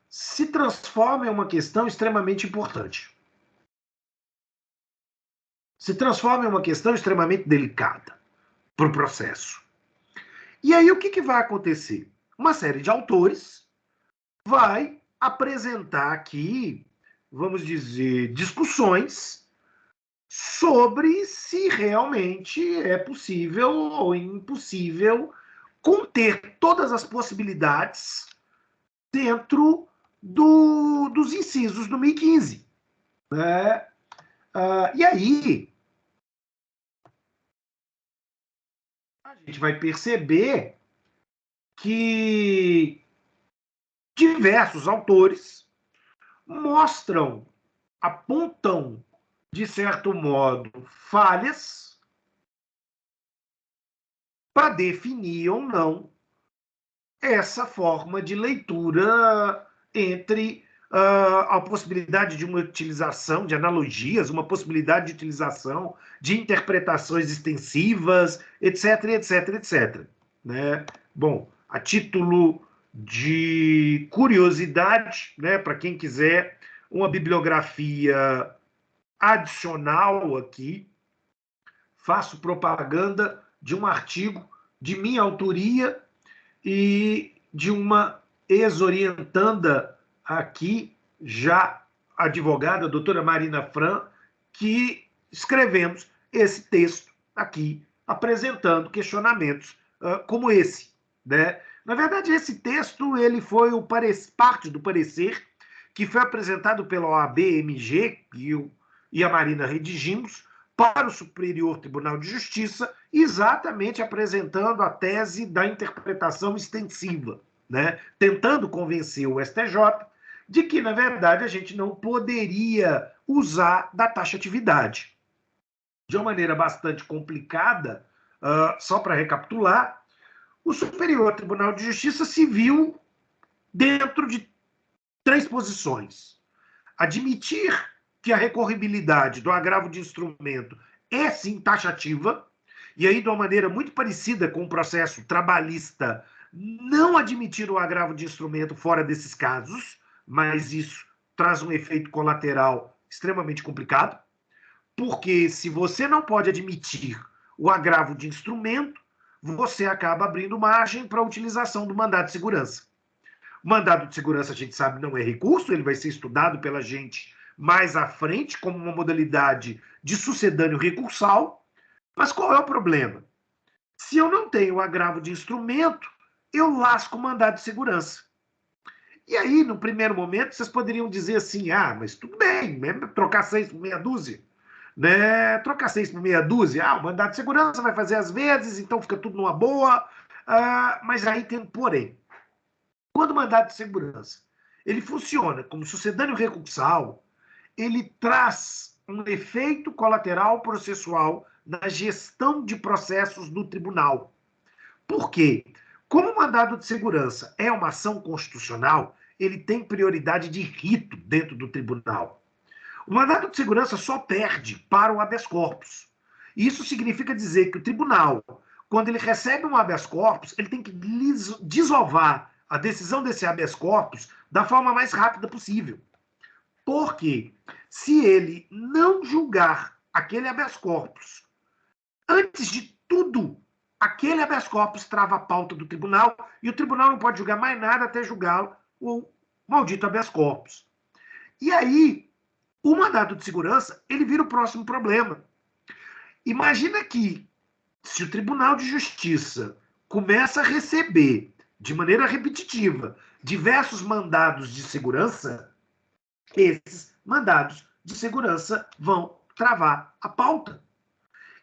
S1: se transforma em uma questão extremamente importante. Se transforma em uma questão extremamente delicada para o processo. E aí o que vai acontecer? Uma série de autores vai apresentar aqui, vamos dizer, discussões sobre se realmente é possível ou impossível conter todas as possibilidades dentro dos incisos do 1015. Né? E aí, a gente vai perceber que diversos autores mostram, apontam, de certo modo, falhas para definir ou não essa forma de leitura entre a possibilidade de uma utilização de analogias, uma possibilidade de utilização de interpretações extensivas, etc, etc, etc. Né? Bom, a título de curiosidade, né, para quem quiser uma bibliografia adicional aqui, faço propaganda de um artigo de minha autoria e de uma ex-orientanda aqui, já advogada, a doutora Marina Fran, que escrevemos esse texto aqui, apresentando questionamentos como esse. Né? Na verdade, esse texto ele foi parte do parecer que foi apresentado pela OAB-MG, que eu e a Marina redigimos, para o Superior Tribunal de Justiça, exatamente apresentando a tese da interpretação extensiva, né? Tentando convencer o STJ de que, na verdade, a gente não poderia usar da taxatividade. De uma maneira bastante complicada, só para recapitular, o Superior Tribunal de Justiça se viu dentro de 3 posições. Admitir que a recorribilidade do agravo de instrumento é sim taxativa, e aí de uma maneira muito parecida com o processo trabalhista, não admitir o agravo de instrumento fora desses casos, mas isso traz um efeito colateral extremamente complicado, porque se você não pode admitir o agravo de instrumento, você acaba abrindo margem para a utilização do mandado de segurança. O mandado de segurança, a gente sabe, não é recurso, ele vai ser estudado pela gente mais à frente como uma modalidade de sucedâneo recursal. Mas qual é o problema? Se eu não tenho agravo de instrumento, eu lasco o mandado de segurança. E aí, no primeiro momento, vocês poderiam dizer assim, mas tudo bem, trocar 6 por meia dúzia. Né? Trocar 6 por meia dúzia, o mandado de segurança vai fazer às vezes, então fica tudo numa boa. Mas aí tem um porém. Quando o mandado de segurança ele funciona como sucedâneo recursal, ele traz um efeito colateral processual na gestão de processos do tribunal. Por quê? Como o mandado de segurança é uma ação constitucional, ele tem prioridade de rito dentro do tribunal. O mandado de segurança só perde para o habeas corpus. Isso significa dizer que o tribunal, quando ele recebe um habeas corpus, ele tem que desovar a decisão desse habeas corpus da forma mais rápida possível. Porque se ele não julgar aquele habeas corpus antes de tudo aquele habeas corpus trava a pauta do tribunal e o tribunal não pode julgar mais nada até julgar o maldito habeas corpus. E aí, o mandado de segurança, ele vira o próximo problema. Imagina que, se o Tribunal de Justiça começa a receber, de maneira repetitiva, diversos mandados de segurança, esses mandados de segurança vão travar a pauta.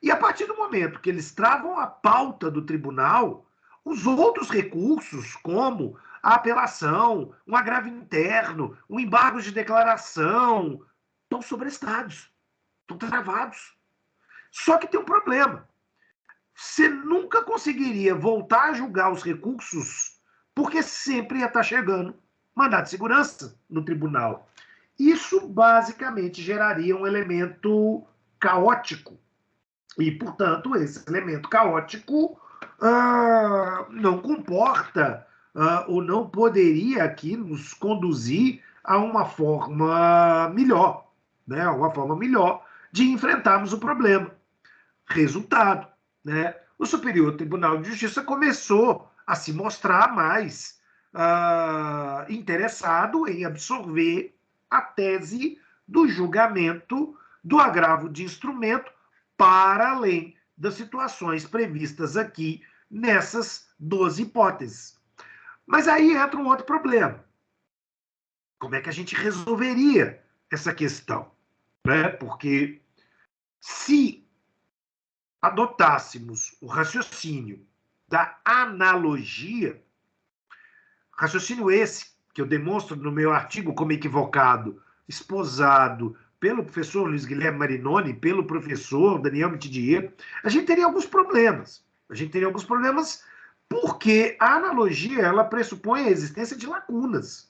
S1: E a partir do momento que eles travam a pauta do tribunal, os outros recursos, como a apelação, um agravo interno, um embargo de declaração, estão sobrestados, estão travados. Só que tem um problema. Você nunca conseguiria voltar a julgar os recursos, porque sempre ia estar chegando mandado de segurança no tribunal. Isso basicamente geraria um elemento caótico. E, portanto, esse elemento caótico não comporta ou não poderia aqui nos conduzir a uma forma melhor, né? Uma forma melhor de enfrentarmos o problema. Resultado, né? O Superior Tribunal de Justiça começou a se mostrar mais interessado em absorver a tese do julgamento do agravo de instrumento para além das situações previstas aqui nessas 12 hipóteses. Mas aí entra um outro problema. Como é que a gente resolveria essa questão? Né? Porque se adotássemos o raciocínio da analogia, raciocínio esse que eu demonstro no meu artigo como equivocado, esposado pelo professor Luiz Guilherme Marinoni, pelo professor Daniel Mitidier, a gente teria alguns problemas. A gente teria alguns problemas porque a analogia ela pressupõe a existência de lacunas.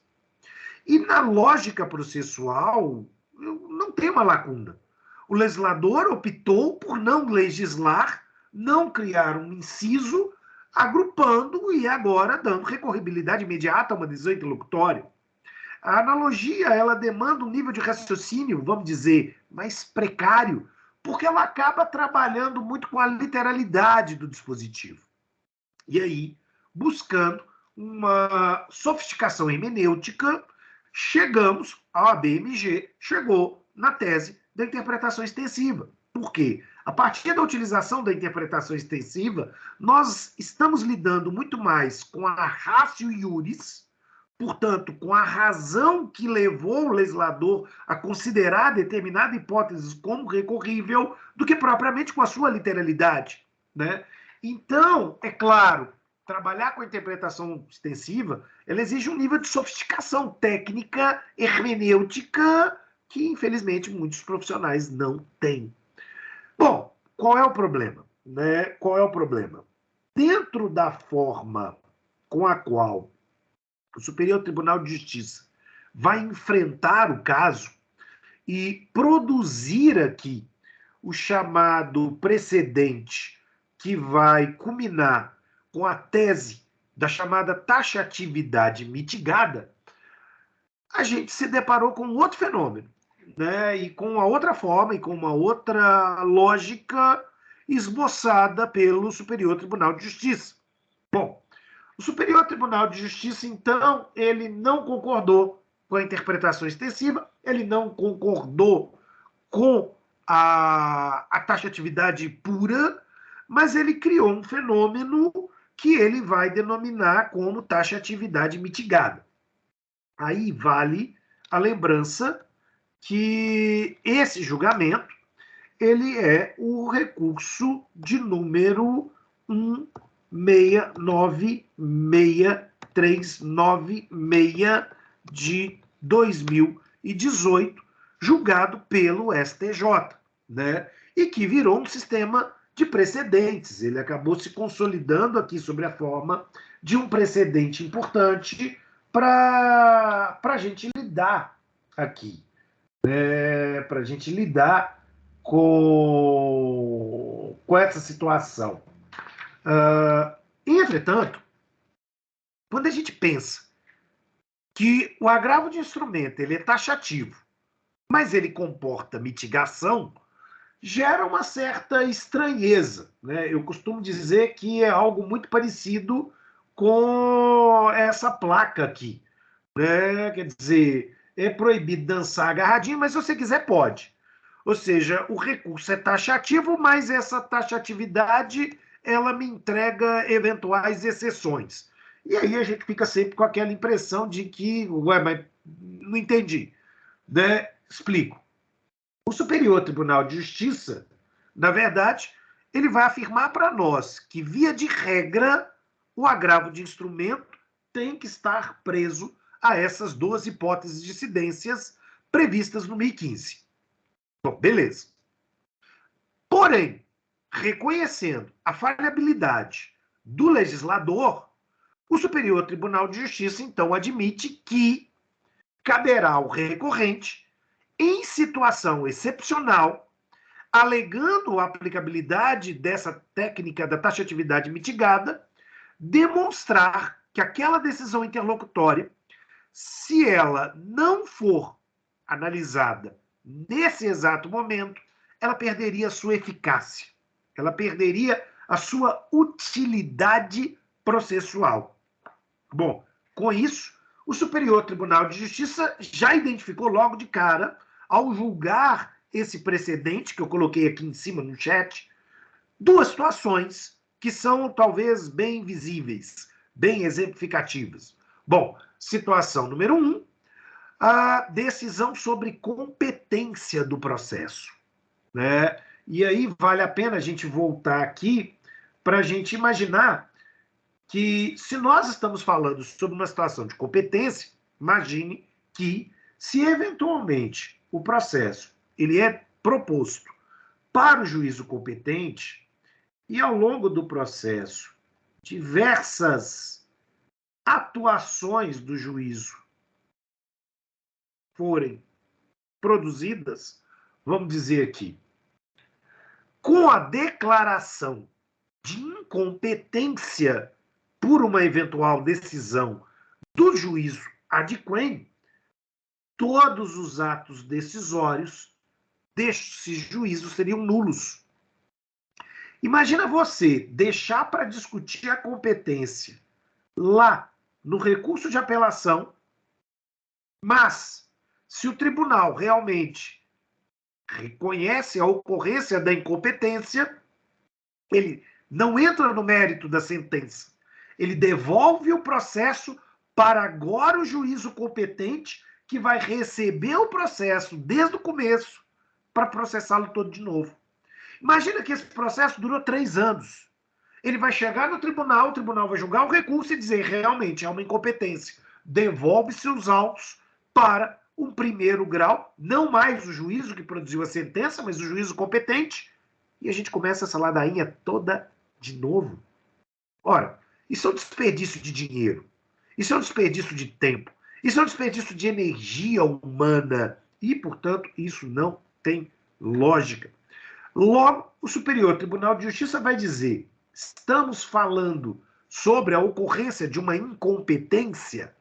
S1: E na lógica processual não tem uma lacuna. O legislador optou por não legislar, não criar um inciso, agrupando e agora dando recorribilidade imediata a uma decisão interlocutória. A analogia, ela demanda um nível de raciocínio, vamos dizer, mais precário, porque ela acaba trabalhando muito com a literalidade do dispositivo. E aí, buscando uma sofisticação hermenêutica, chegamos, a ABMG chegou na tese da interpretação extensiva. Por quê? A partir da utilização da interpretação extensiva, nós estamos lidando muito mais com a ratio iuris, portanto, com a razão que levou o legislador a considerar determinada hipótese como recorrível, do que propriamente com a sua literalidade, né? Então, é claro, trabalhar com a interpretação extensiva, ela exige um nível de sofisticação técnica, hermenêutica, que, infelizmente, muitos profissionais não têm. Bom, qual é o problema? Né? Qual é o problema? Dentro da forma com a qual o Superior Tribunal de Justiça vai enfrentar o caso e produzir aqui o chamado precedente que vai culminar com a tese da chamada taxatividade mitigada, a gente se deparou com um outro fenômeno, né? E com uma outra forma e com uma outra lógica esboçada pelo Superior Tribunal de Justiça. Bom, o Superior Tribunal de Justiça, então, ele não concordou com a interpretação extensiva, ele não concordou com a taxatividade pura, mas ele criou um fenômeno que ele vai denominar como taxatividade mitigada. Aí vale a lembrança que esse julgamento ele é o recurso de número 169636 de 2018, julgado pelo STJ, né? E que virou um sistema de precedentes. Ele acabou se consolidando aqui sob a forma de um precedente importante para a gente lidar aqui, para a gente lidar com essa situação. Entretanto, quando a gente pensa que o agravo de instrumento ele é taxativo, mas ele comporta mitigação, gera uma certa estranheza, né? Eu costumo dizer que é algo muito parecido com essa placa aqui, né? Quer dizer, é proibido dançar agarradinho, mas se você quiser, pode. Ou seja, o recurso é taxativo, mas essa taxatividade ela me entrega eventuais exceções. E aí a gente fica sempre com aquela impressão de que, ué, mas não entendi, né? Explico. O Superior Tribunal de Justiça, na verdade, ele vai afirmar para nós que, via de regra, o agravo de instrumento tem que estar preso a essas duas hipóteses de incidências previstas no 1015. Bom, beleza. Porém, reconhecendo a falhabilidade do legislador, o Superior Tribunal de Justiça, então, admite que caberá ao recorrente, em situação excepcional, alegando a aplicabilidade dessa técnica da taxatividade mitigada, demonstrar que aquela decisão interlocutória, se ela não for analisada nesse exato momento, ela perderia a sua eficácia, ela perderia a sua utilidade processual. Bom, com isso, o Superior Tribunal de Justiça já identificou logo de cara, ao julgar esse precedente que eu coloquei aqui em cima no chat, duas situações que são talvez bem visíveis, bem exemplificativas. Bom, situação número 1, a decisão sobre competência do processo, né? E aí vale a pena a gente voltar aqui para a gente imaginar que, se nós estamos falando sobre uma situação de competência, imagine que, se eventualmente o processo ele é proposto para o juízo competente e, ao longo do processo, diversas atuações do juízo forem produzidas, vamos dizer aqui, com a declaração de incompetência por uma eventual decisão do juízo ad quem, todos os atos decisórios desse juízo seriam nulos. Imagina você deixar para discutir a competência lá no recurso de apelação, mas se o tribunal realmente reconhece a ocorrência da incompetência, ele não entra no mérito da sentença, ele devolve o processo para agora o juízo competente, que vai receber o processo desde o começo para processá-lo todo de novo. Imagina que esse processo durou 3 anos. Ele vai chegar no tribunal, o tribunal vai julgar o recurso e dizer realmente é uma incompetência. Devolve-se os autos para um primeiro grau, não mais o juízo que produziu a sentença, mas o juízo competente, e a gente começa essa ladainha toda de novo. Ora, isso é um desperdício de dinheiro, isso é um desperdício de tempo, isso é um desperdício de energia humana e, portanto, isso não tem lógica. Logo, o Superior Tribunal de Justiça vai dizer: estamos falando sobre a ocorrência de uma incompetência,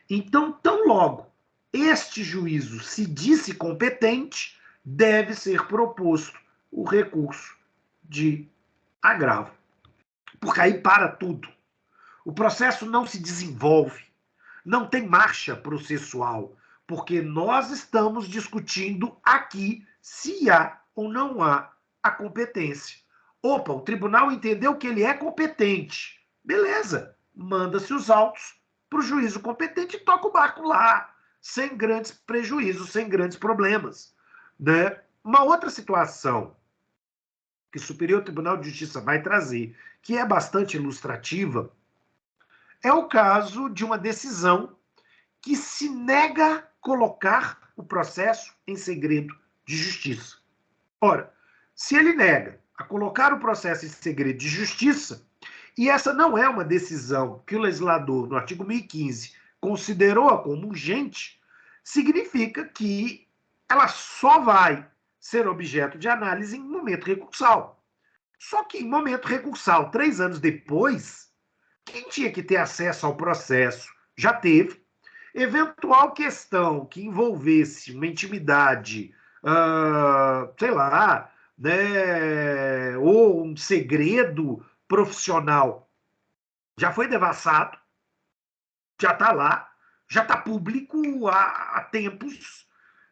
S1: então, tão logo este juízo se disse competente, deve ser proposto o recurso de agravo. Porque aí para tudo. O processo não se desenvolve, não tem marcha processual, porque nós estamos discutindo aqui se há ou não há a competência. Opa, o tribunal entendeu que ele é competente. Beleza, manda-se os autos para o juízo competente e toca o barco lá, sem grandes prejuízos, sem grandes problemas, né? Uma outra situação que o Superior Tribunal de Justiça vai trazer, que é bastante ilustrativa, é o caso de uma decisão que se nega a colocar o processo em segredo de justiça. Ora, se ele nega a colocar o processo em segredo de justiça, e essa não é uma decisão que o legislador, no artigo 1015, considerou como urgente, significa que ela só vai ser objeto de análise em momento recursal. Só que em momento recursal, 3 anos depois, quem tinha que ter acesso ao processo já teve. Eventual questão que envolvesse uma intimidade, sei lá, né, ou um segredo profissional já foi devassado, já está lá, já está público há tempos,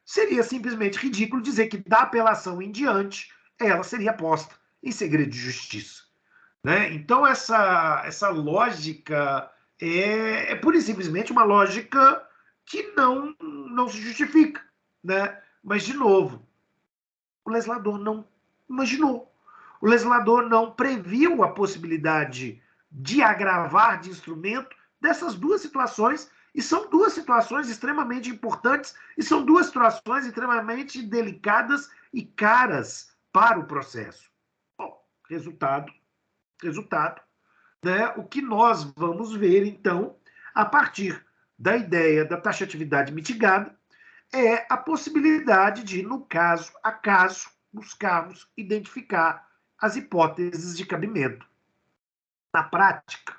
S1: seria simplesmente ridículo dizer que da apelação em diante ela seria posta em segredo de justiça. Né? Então, essa lógica é pura e simplesmente uma lógica que não se justifica. Né? Mas, de novo, o legislador não imaginou. O legislador não previu a possibilidade de agravar de instrumento dessas duas situações, e são duas situações extremamente importantes, e são duas situações extremamente delicadas e caras para o processo. Bom, resultado, né? O que nós vamos ver, então, a partir da ideia da taxatividade mitigada, é a possibilidade de, no caso a caso, buscarmos identificar as hipóteses de cabimento. Na prática,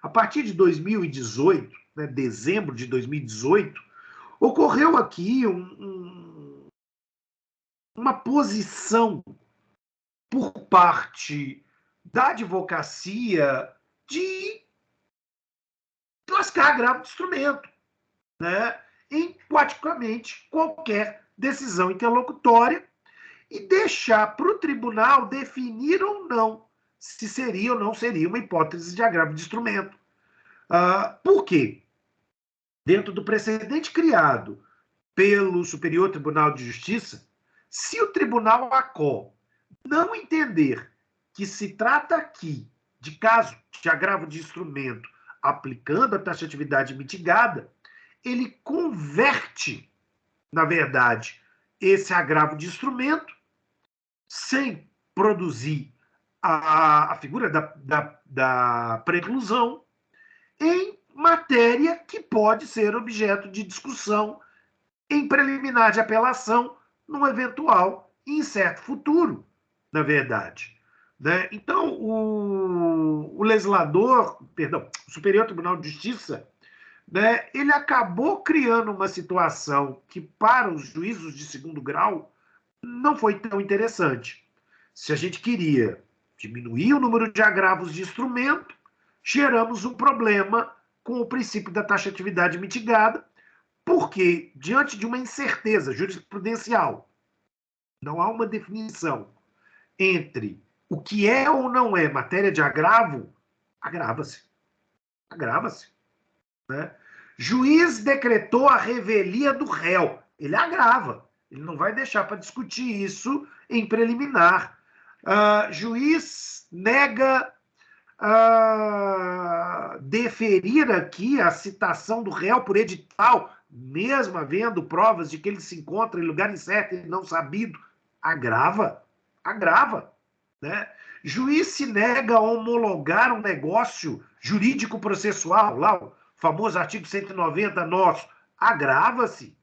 S1: a partir de 2018, né, dezembro de 2018, ocorreu aqui uma posição por parte da advocacia de lascar agravo de instrumento, né, em praticamente qualquer decisão interlocutória e deixar para o tribunal definir ou não se seria ou não seria uma hipótese de agravo de instrumento. Por quê? Dentro do precedente criado pelo Superior Tribunal de Justiça, se o Tribunal ACO não entender que se trata aqui de caso de agravo de instrumento aplicando a taxatividade mitigada, ele converte, na verdade, esse agravo de instrumento sem produzir a figura da preclusão em matéria que pode ser objeto de discussão em preliminar de apelação num eventual e incerto futuro, na verdade. Né? Então, o legislador, perdão, o Superior Tribunal de Justiça, né, ele acabou criando uma situação que, para os juízos de segundo grau, não foi tão interessante. Se a gente queria diminuir o número de agravos de instrumento, geramos um problema com o princípio da taxatividade mitigada, porque, diante de uma incerteza jurisprudencial, não há uma definição entre o que é ou não é matéria de agravo, agrava-se. Agrava-se. Né? Juiz decretou a revelia do réu. Ele agrava. Ele não vai deixar para discutir isso em preliminar. Juiz nega deferir aqui a citação do réu por edital, mesmo havendo provas de que ele se encontra em lugar incerto e não sabido, agrava. Né? Juiz se nega a homologar um negócio jurídico processual, lá o famoso artigo 190 nosso, agrava-se.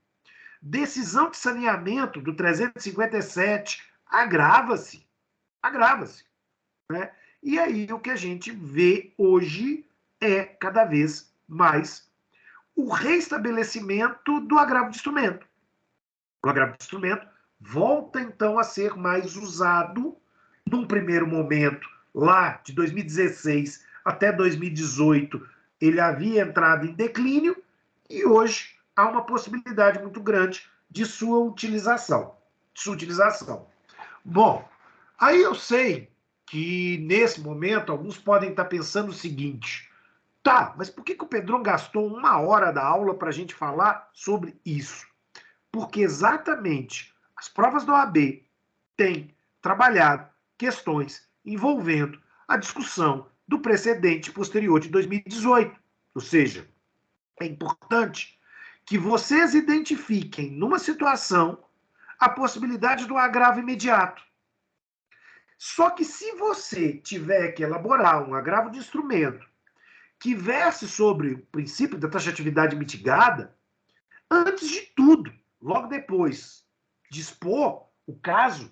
S1: Decisão de saneamento do 357, agrava-se. Né? E aí o que a gente vê hoje é cada vez mais o restabelecimento do agravo de instrumento. O agravo de instrumento volta então a ser mais usado num primeiro momento, lá de 2016 até 2018, ele havia entrado em declínio e hoje há uma possibilidade muito grande de sua utilização. Bom, aí eu sei que nesse momento alguns podem estar pensando o seguinte: tá, mas por que o Pedrão gastou 1 hora da aula para a gente falar sobre isso? Porque exatamente as provas da OAB têm trabalhado questões envolvendo a discussão do precedente posterior de 2018. Ou seja, é importante que vocês identifiquem numa situação a possibilidade do agravo imediato. Só que se você tiver que elaborar um agravo de instrumento que verse sobre o princípio da taxatividade mitigada, antes de tudo, logo depois de expor o caso,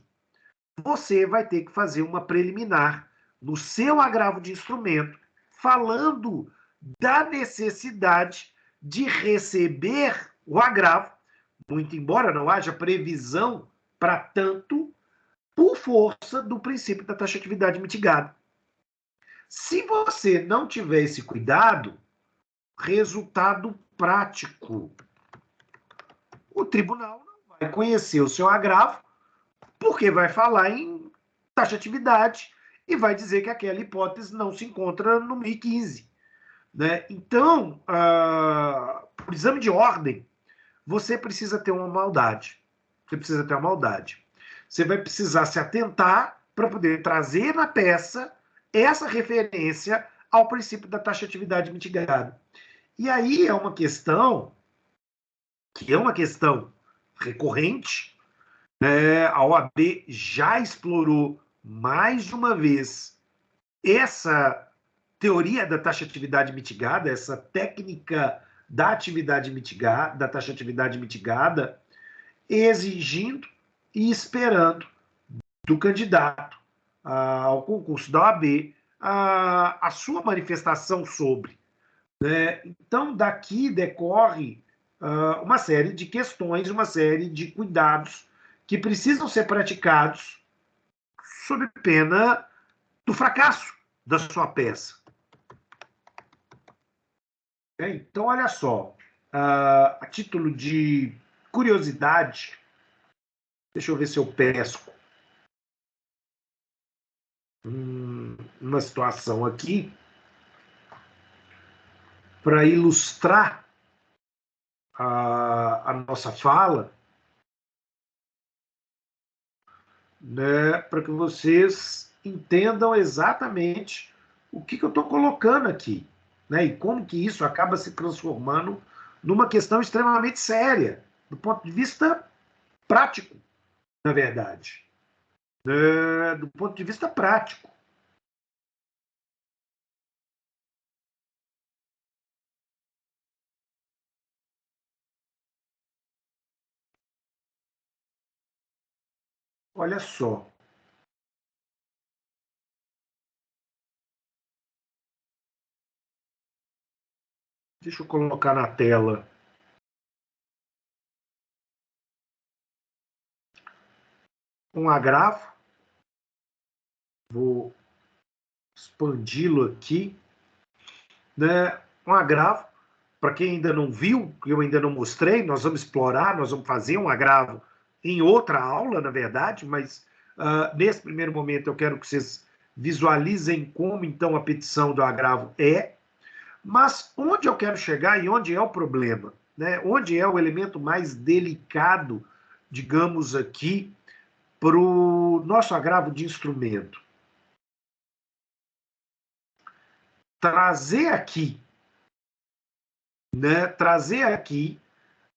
S1: você vai ter que fazer uma preliminar no seu agravo de instrumento, falando da necessidade de receber o agravo, muito embora não haja previsão para tanto, por força do princípio da taxatividade mitigada. Se você não tiver esse cuidado, resultado prático, o tribunal não vai conhecer o seu agravo, porque vai falar em taxatividade e vai dizer que aquela hipótese não se encontra no 1015. Né? Então, por exame de ordem, você precisa ter uma maldade. Você precisa ter uma maldade. Você vai precisar se atentar para poder trazer na peça essa referência ao princípio da taxatividade mitigada. E aí é uma questão que é uma questão recorrente. A OAB já explorou mais de uma vez essa teoria da taxatividade mitigada, essa técnica da atividade mitigada, da taxatividade mitigada, exigindo e esperando do candidato ao concurso da OAB a sua manifestação sobre. Né? Então, daqui decorre uma série de questões, uma série de cuidados que precisam ser praticados sob pena do fracasso da sua peça. Então, olha só, a título de curiosidade, deixa eu ver se eu pesco uma situação aqui para ilustrar a nossa fala, né, para que vocês entendam exatamente o que eu estou colocando aqui, né, e como que isso acaba se transformando numa questão extremamente séria, do ponto de vista prático, na verdade. Do ponto de vista prático. Olha só. Deixa eu colocar na tela. Um agravo. Vou expandi-lo aqui. Né? Um agravo. Para quem ainda não viu, que eu ainda não mostrei, nós vamos explorar, nós vamos fazer um agravo em outra aula, na verdade, mas nesse primeiro momento eu quero que vocês visualizem como então a petição do agravo é. Mas onde eu quero chegar e onde é o problema? Né? Onde é o elemento mais delicado, digamos aqui, para o nosso agravo de instrumento? Trazer aqui, né, trazer aqui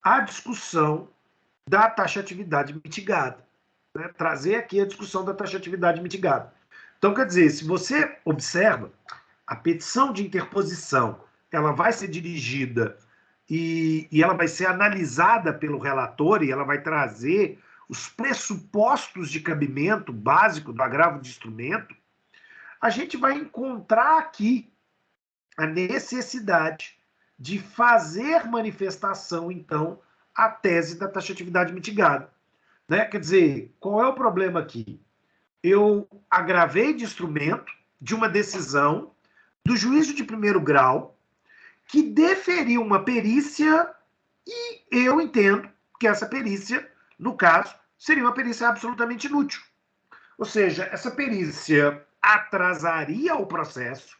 S1: a discussão da taxatividade mitigada. Né? Trazer aqui a discussão da taxatividade mitigada. Então, quer dizer, se você observa, a petição de interposição ela vai ser dirigida e ela vai ser analisada pelo relator e ela vai trazer os pressupostos de cabimento básico do agravo de instrumento, a gente vai encontrar aqui a necessidade de fazer manifestação, então, a tese da taxatividade mitigada. Né? Quer dizer, qual é o problema aqui? Eu agravei de instrumento de uma decisão do juízo de primeiro grau que deferiu uma perícia e eu entendo que essa perícia, no caso, seria uma perícia absolutamente inútil. Ou seja, essa perícia atrasaria o processo,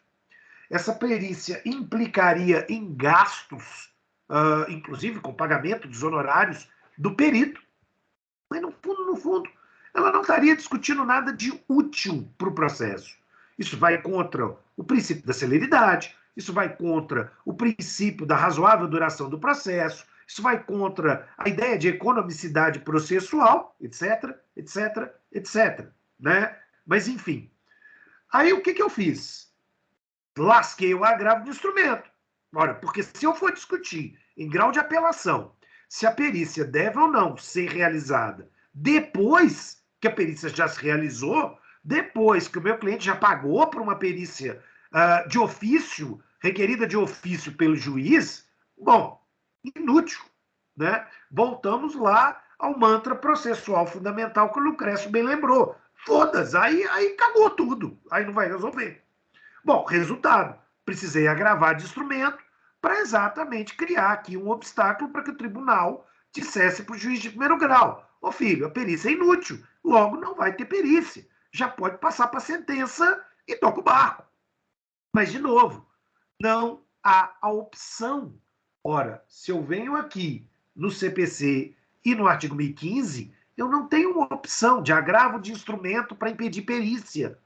S1: essa perícia implicaria em gastos, inclusive com pagamento dos honorários do perito, mas no fundo, ela não estaria discutindo nada de útil para o processo. Isso vai contra o princípio da celeridade, isso vai contra o princípio da razoável duração do processo, isso vai contra a ideia de economicidade processual, etc, etc, etc. Né? Mas, enfim. Aí, o que eu fiz? Lasquei o agravo de instrumento. Ora, porque se eu for discutir em grau de apelação se a perícia deve ou não ser realizada depois que a perícia já se realizou, depois que o meu cliente já pagou por uma perícia de ofício, requerida de ofício pelo juiz, bom, inútil. Né? Voltamos lá ao mantra processual fundamental que o Lucrécio bem lembrou. Foda-se, aí cagou tudo, aí não vai resolver. Bom, resultado, precisei agravar de instrumento para exatamente criar aqui um obstáculo para que o tribunal dissesse para o juiz de primeiro grau: ô filho, a perícia é inútil, logo não vai ter perícia, já pode passar para a sentença e toca o barco. Mas, de novo, não há a opção. Ora, se eu venho aqui no CPC e no artigo 1015, eu não tenho uma opção de agravo de instrumento para impedir perícia.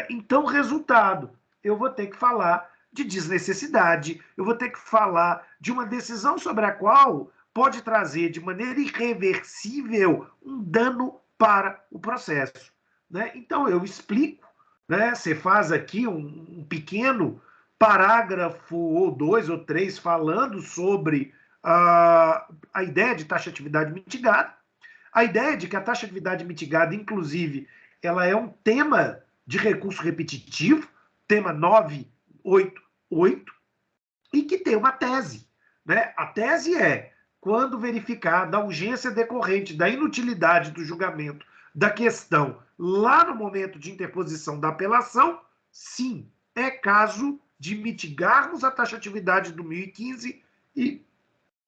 S1: Então, resultado, eu vou ter que falar de desnecessidade, eu vou ter que falar de uma decisão sobre a qual pode trazer de maneira irreversível um dano para o processo. Então, eu explico, você faz aqui um pequeno parágrafo ou 2 ou 3 falando sobre a ideia de taxatividade mitigada, a ideia de que a taxatividade mitigada, inclusive, ela é um tema de recurso repetitivo, tema 988, e que tem uma tese. A tese é, quando verificada a urgência decorrente da inutilidade do julgamento da questão lá no momento de interposição da apelação, sim, é caso de mitigarmos a taxatividade do 1015 e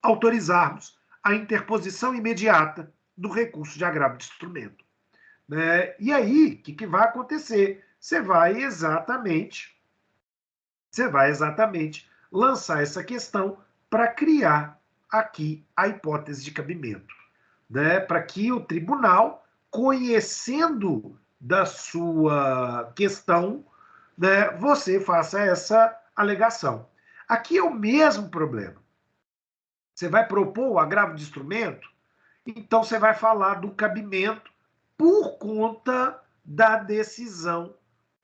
S1: autorizarmos a interposição imediata do recurso de agravo de instrumento. E aí, o que vai acontecer? Você vai exatamente lançar essa questão para criar aqui a hipótese de cabimento, para que o tribunal, conhecendo da sua questão, você faça essa alegação. Aqui é o mesmo problema. Você vai propor o agravo de instrumento, então você vai falar do cabimento por conta da decisão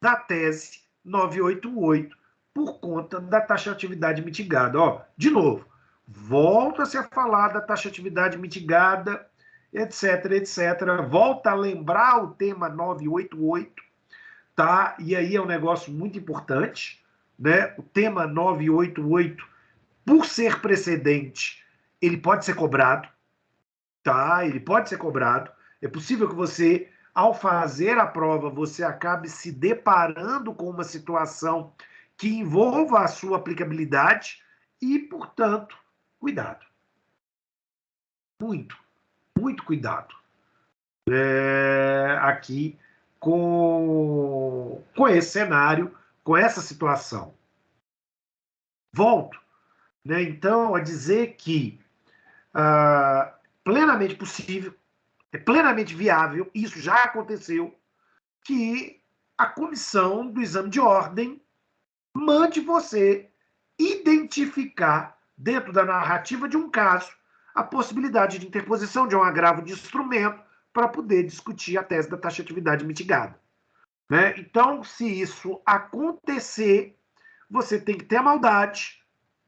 S1: da tese 988, por conta da taxatividade mitigada. De novo, volta-se a falar da taxatividade mitigada, etc, etc. Volta a lembrar o tema 988, tá? E aí é um negócio muito importante, O tema 988, por ser precedente, ele pode ser cobrado, tá? Ele pode ser cobrado. É possível que você, ao fazer a prova, você acabe se deparando com uma situação que envolva a sua aplicabilidade e, portanto, cuidado. Muito, muito cuidado. Aqui com esse cenário, com essa situação. Volto, então, a dizer que plenamente possível, é plenamente viável, isso já aconteceu, que a comissão do exame de ordem mande você identificar, dentro da narrativa de um caso, a possibilidade de interposição de um agravo de instrumento para poder discutir a tese da taxatividade mitigada. Então, se isso acontecer, você tem que ter a maldade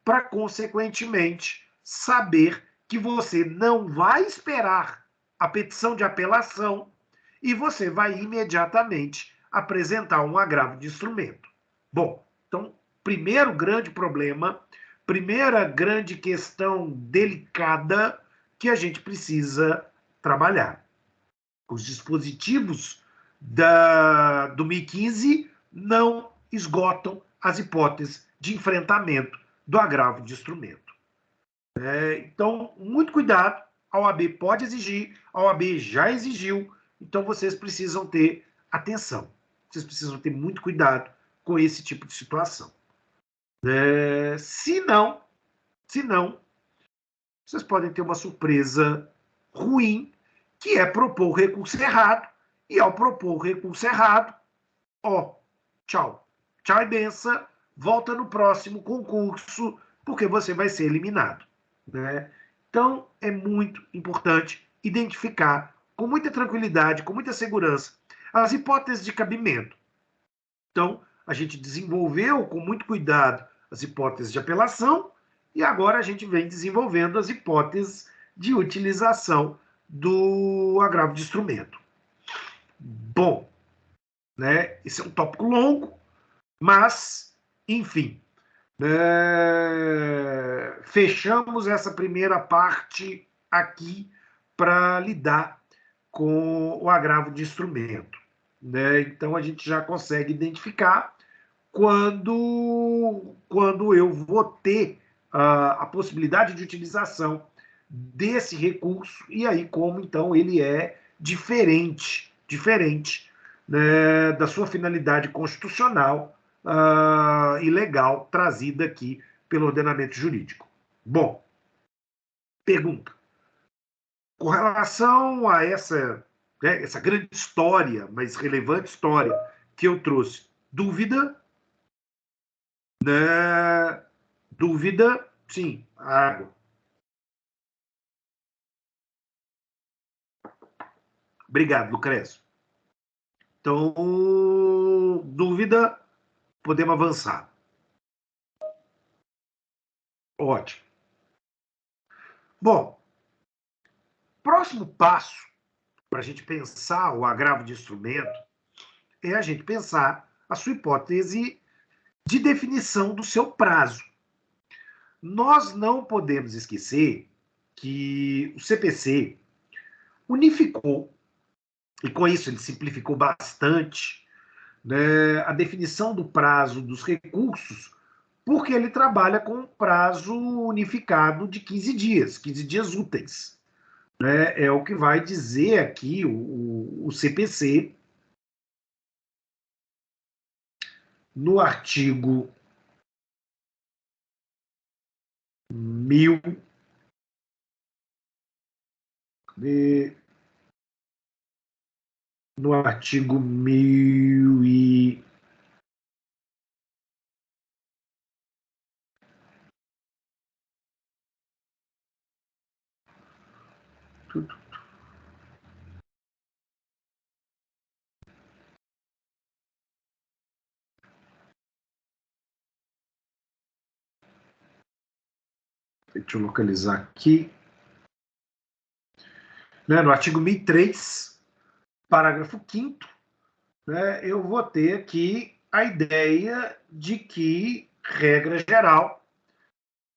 S1: para, consequentemente, saber que você não vai esperar a petição de apelação e você vai imediatamente apresentar um agravo de instrumento. Bom, então, primeiro grande problema, primeira grande questão delicada que a gente precisa trabalhar. Os dispositivos do 1015 não esgotam as hipóteses de enfrentamento do agravo de instrumento. Então, muito cuidado, a OAB pode exigir, a OAB já exigiu, então vocês precisam ter atenção, vocês precisam ter muito cuidado com esse tipo de situação. Se não, vocês podem ter uma surpresa ruim, que é propor o recurso errado, e ao propor o recurso errado, tchau. Tchau e benção, volta no próximo concurso, porque você vai ser eliminado. Então, é muito importante identificar com muita tranquilidade, com muita segurança, as hipóteses de cabimento. Então, a gente desenvolveu com muito cuidado as hipóteses de apelação e agora a gente vem desenvolvendo as hipóteses de utilização do agravo de instrumento. Bom, esse é um tópico longo, mas, enfim, fechamos essa primeira parte aqui para lidar com o agravo de instrumento, né? Então, a gente já consegue identificar quando eu vou ter a possibilidade de utilização desse recurso, e aí como, então, ele é diferente, né, da sua finalidade constitucional e legal trazida aqui pelo ordenamento jurídico. Bom, pergunta. Com relação a essa grande história, mas relevante história que eu trouxe, dúvida, né? Dúvida, sim, água. Obrigado, Lucrécio. Então, dúvida, podemos avançar. Ótimo. Bom, próximo passo para a gente pensar o agravo de instrumento é a gente pensar a sua hipótese de definição do seu prazo. Nós não podemos esquecer que o CPC unificou, e com isso ele simplificou bastante, né, a definição do prazo dos recursos, porque ele trabalha com um prazo unificado de 15 dias úteis. Né, é o que vai dizer aqui o CPC no artigo 1000 no artigo 1000 e deixa eu localizar aqui, né, no artigo 1003, parágrafo 5º, né, eu vou ter aqui a ideia de que, regra geral,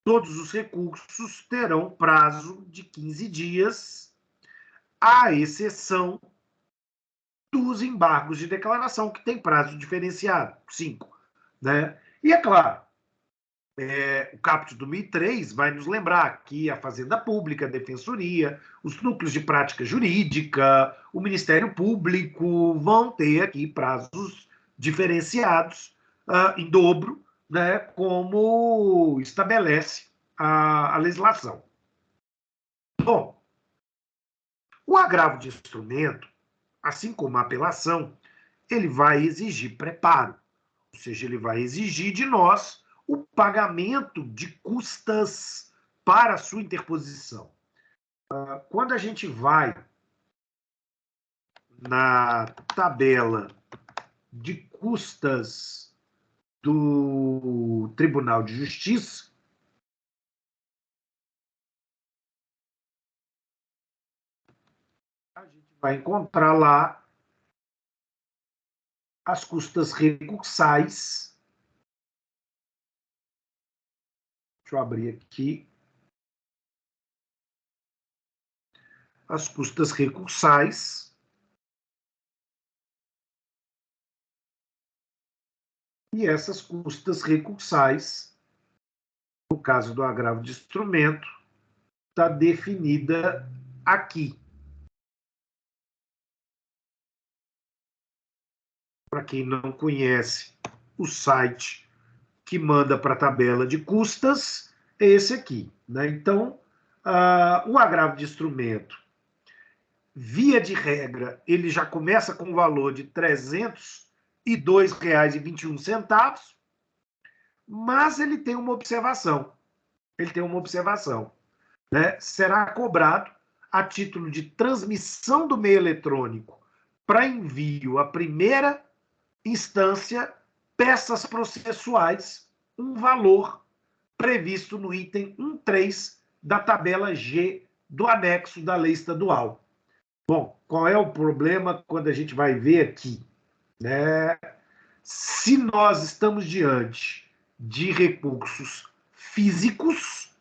S1: todos os recursos terão prazo de 15 dias, à exceção dos embargos de declaração, que tem prazo diferenciado, 5. Né? E é claro, o caput do 1003 vai nos lembrar que a Fazenda Pública, a Defensoria, os núcleos de prática jurídica, o Ministério Público vão ter aqui prazos diferenciados em dobro, né, como estabelece a legislação. Bom, o agravo de instrumento, assim como a apelação, ele vai exigir preparo, ou seja, ele vai exigir de nós o pagamento de custas para a sua interposição. Quando a gente vai na tabela de custas do Tribunal de Justiça, a gente vai encontrar lá as custas recursais. Deixa eu abrir aqui. As custas recursais. E essas custas recursais, no caso do agravo de instrumento, está definida aqui. Para quem não conhece o site que manda para a tabela de custas, é esse aqui. Né? Então, o agravo de instrumento, via de regra, ele já começa com um valor de R$ 302,21, mas ele tem uma observação. Né? Será cobrado a título de transmissão do meio eletrônico para envio à primeira instância, peças processuais, um valor previsto no item 1.3 da tabela G do anexo da lei estadual. Bom, qual é o problema quando a gente vai ver aqui? Né? Se nós estamos diante de recursos físicos,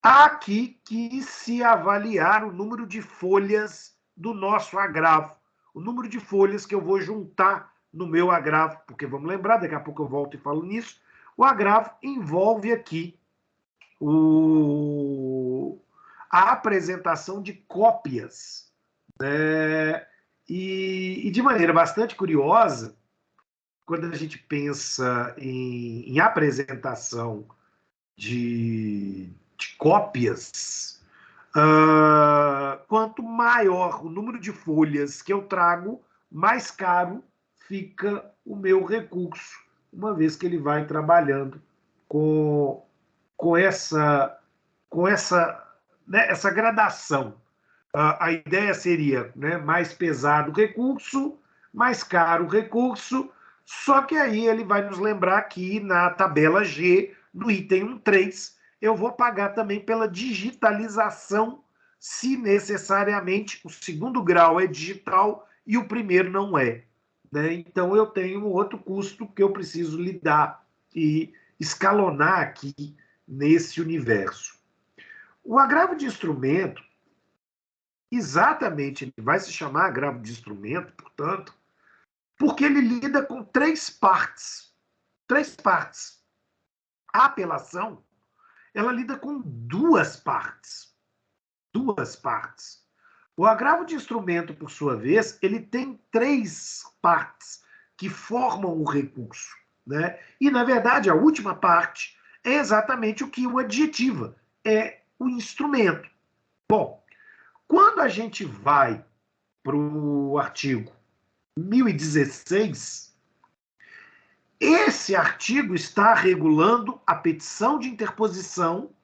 S1: há aqui que se avaliar o número de folhas do nosso agravo, o número de folhas que eu vou juntar no meu agravo, porque vamos lembrar, daqui a pouco eu volto e falo nisso, o agravo envolve aqui a apresentação de cópias, né? E de maneira bastante curiosa, quando a gente pensa em apresentação de cópias, quanto maior o número de folhas que eu trago, mais caro fica o meu recurso, uma vez que ele vai trabalhando com, com essa, né, essa gradação. A ideia seria, né, mais pesado o recurso, mais caro o recurso, só que aí ele vai nos lembrar que na tabela G, no item 1.3, eu vou pagar também pela digitalização, se necessariamente o segundo grau é digital e o primeiro não é, né? Então eu tenho um outro custo que eu preciso lidar e escalonar aqui nesse universo. O agravo de instrumento, exatamente, ele vai se chamar agravo de instrumento, portanto, porque ele lida com três partes. Três partes. A apelação, ela lida com duas partes. Duas partes. O agravo de instrumento, por sua vez, ele tem três partes que formam o recurso, né? E, na verdade, a última parte é exatamente o que o adjetiva, é o instrumento. Bom, quando a gente vai para o artigo 1016, esse artigo está regulando a petição de interposição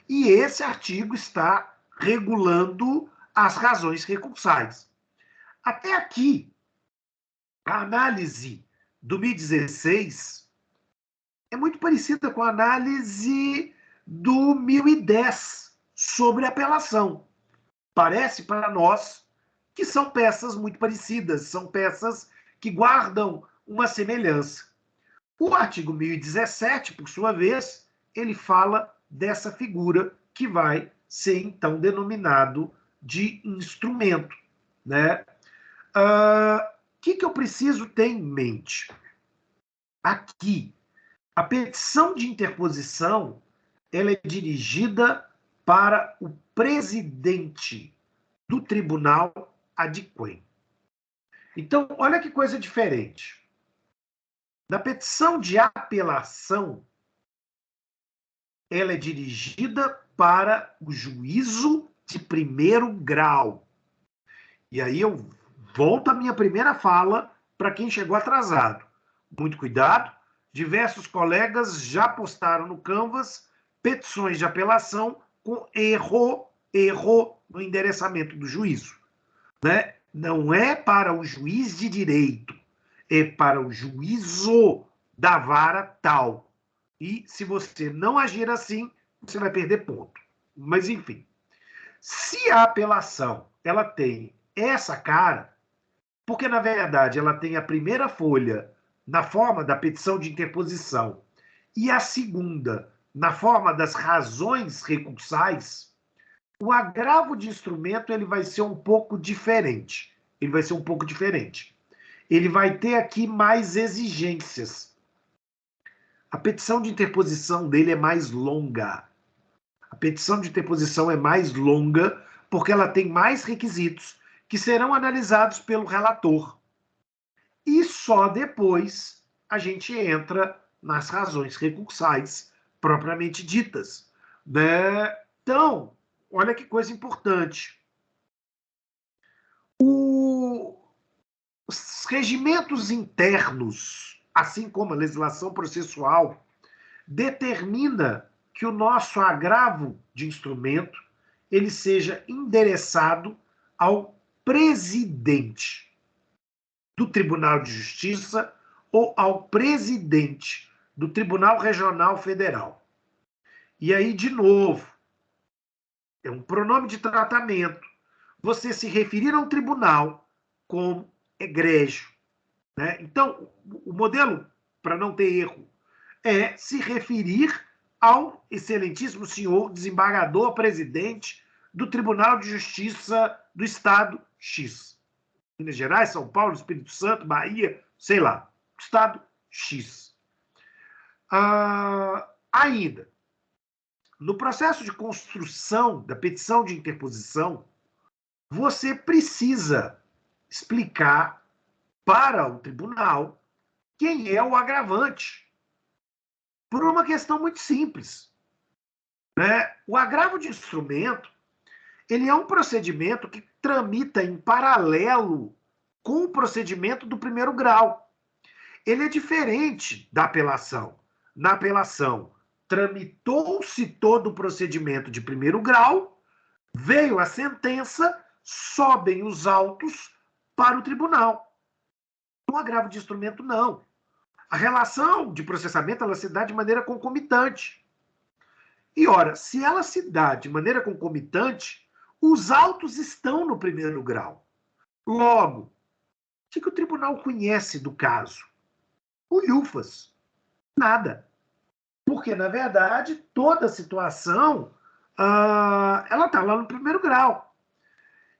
S1: e esse artigo está regulando as razões recursais. Até aqui, a análise do 1016 é muito parecida com a análise do 1010 sobre apelação. Parece para nós que são peças muito parecidas, são peças que guardam uma semelhança. O artigo 1017, por sua vez, ele fala dessa figura que vai ser, então, denominado de instrumento, né? Que eu preciso ter em mente? Aqui, a petição de interposição, ela é dirigida para o presidente do tribunal adquém. Então, olha que coisa diferente. Na petição de apelação, ela é dirigida para o juízo de primeiro grau. E aí eu volto à minha primeira fala para quem chegou atrasado. Muito cuidado, diversos colegas já postaram no Canvas petições de apelação com erro no endereçamento do juízo, né? Não é para o juiz de direito, é para o juízo da vara tal. E se você não agir assim, você vai perder ponto. Mas, enfim, se a apelação ela tem essa cara, porque, na verdade, ela tem a primeira folha na forma da petição de interposição e a segunda na forma das razões recursais, o agravo de instrumento ele vai ser um pouco diferente. Ele vai ser um pouco diferente. Ele vai ter aqui mais exigências. A petição de interposição dele é mais longa. A petição de interposição é mais longa porque ela tem mais requisitos que serão analisados pelo relator. E só depois a gente entra nas razões recursais propriamente ditas, né? Então, olha que coisa importante. Os regimentos internos, assim como a legislação processual, determina que o nosso agravo de instrumento ele seja endereçado ao presidente do Tribunal de Justiça ou ao presidente do Tribunal Regional Federal. E aí, de novo, é um pronome de tratamento. Você se referir ao tribunal como egrégio, né? Então, o modelo, para não ter erro, é se referir ao excelentíssimo senhor desembargador presidente do Tribunal de Justiça do Estado X. Minas Gerais, São Paulo, Espírito Santo, Bahia, sei lá. Estado X. Ainda, no processo de construção da petição de interposição, você precisa explicar para o tribunal quem é o agravante. Por uma questão muito simples. Né? O agravo de instrumento, ele é um procedimento que tramita em paralelo com o procedimento do primeiro grau. Ele é diferente da apelação. Na apelação, tramitou-se todo o procedimento de primeiro grau, veio a sentença, sobem os autos para o tribunal. No agravo de instrumento, não. A relação de processamento ela se dá de maneira concomitante. E, ora, se ela se dá de maneira concomitante, os autos estão no primeiro grau. Logo, o que o tribunal conhece do caso? O iufas. Nada. Porque, na verdade, toda a situação ela está lá no primeiro grau.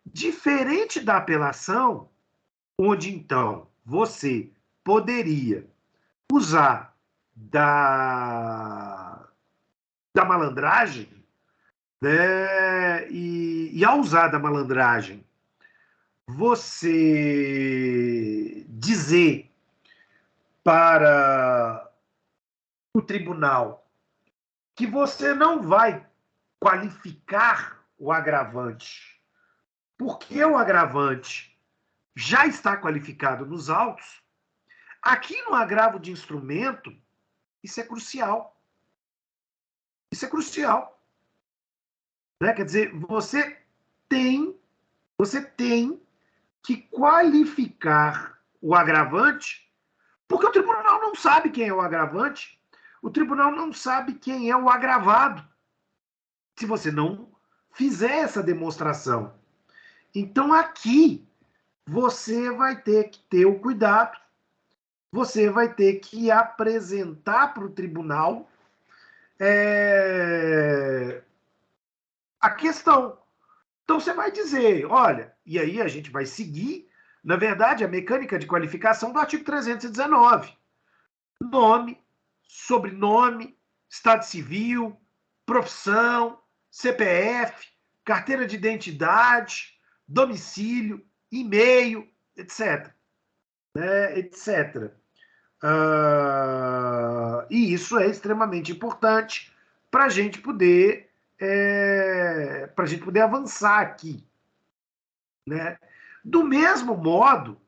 S1: Diferente da apelação, onde, então, você poderia usar da malandragem, né? E ao usar da malandragem, você dizer para o tribunal que você não vai qualificar o agravante, porque o agravante já está qualificado nos autos. Aqui no agravo de instrumento, isso é crucial. Isso é crucial. Né? Quer dizer, você tem que qualificar o agravante, porque o tribunal não sabe quem é o agravante, o tribunal não sabe quem é o agravado, se você não fizer essa demonstração. Então, aqui, você vai ter que ter o cuidado, você vai ter que apresentar para o tribunal a questão. Então, você vai dizer, olha, e aí a gente vai seguir, na verdade, a mecânica de qualificação do artigo 319. Nome, sobrenome, estado civil, profissão, CPF, carteira de identidade, domicílio, e-mail, etc. Etc. E isso é extremamente importante para a gente poder avançar aqui. Né? Do mesmo modo,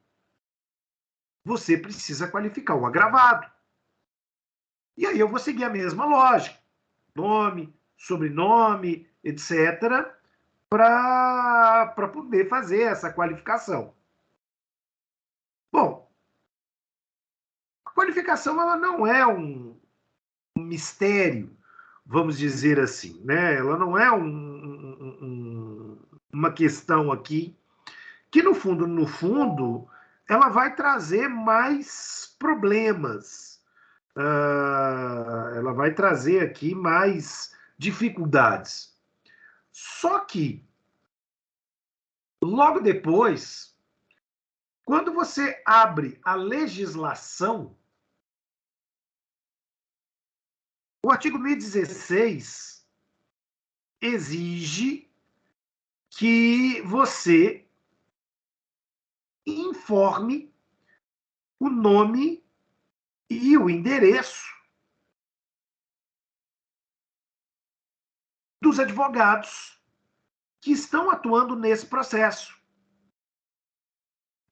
S1: você precisa qualificar o agravado. E aí eu vou seguir a mesma lógica. Nome, sobrenome, etc., para poder fazer essa qualificação. Bom, a qualificação ela não é um mistério, vamos dizer assim. Né? Ela não é uma questão aqui que, no fundo, ela vai trazer mais problemas. Ela vai trazer aqui mais dificuldades. Só que, logo depois, quando você abre a legislação, o artigo 1016 exige que você informe o nome e o endereço dos advogados que estão atuando nesse processo.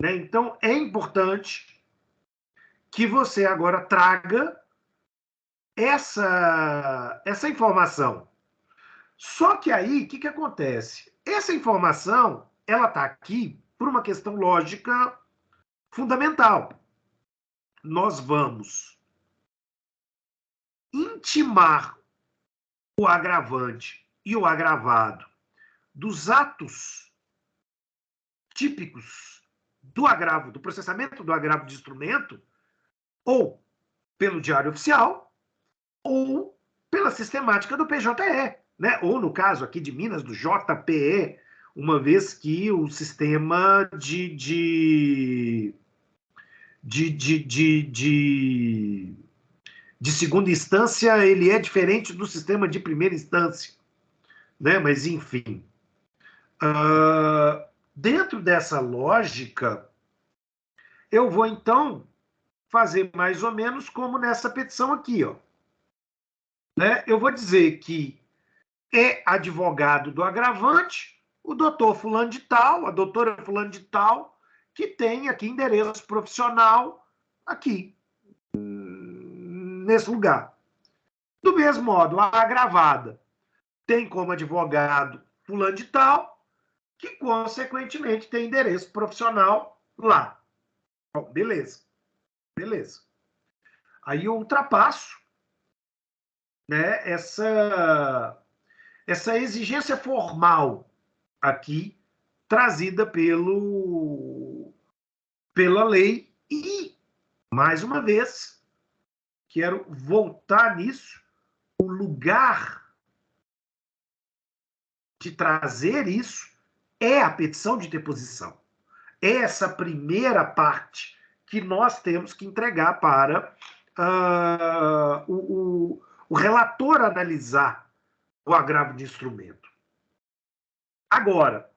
S1: Né? Então, é importante que você agora traga essa informação. Só que aí, o que acontece? Essa informação, ela está aqui por uma questão lógica fundamental. Nós vamos intimar o agravante e o agravado dos atos típicos do agravo, do processamento do agravo de instrumento, ou pelo Diário Oficial, ou pela sistemática do PJE, né? Ou, no caso aqui de Minas, do JPE, uma vez que o sistema de segunda instância ele é diferente do sistema de primeira instância, né? Mas, enfim. Dentro dessa lógica, eu vou, então, fazer mais ou menos como nessa petição aqui, ó. Né? Eu vou dizer que é advogado do agravante o doutor fulano de tal, a doutora fulano de tal, que tem aqui endereço profissional aqui, nesse lugar. Do mesmo modo, a agravada tem como advogado fulano de tal, que, consequentemente, tem endereço profissional lá. Bom, beleza. Beleza. Aí eu ultrapasso, né, essa exigência formal aqui, trazida pela lei, e, mais uma vez, quero voltar nisso, o lugar de trazer isso é a petição de deposição. É essa primeira parte que nós temos que entregar para o relator analisar o agravo de instrumento. Agora,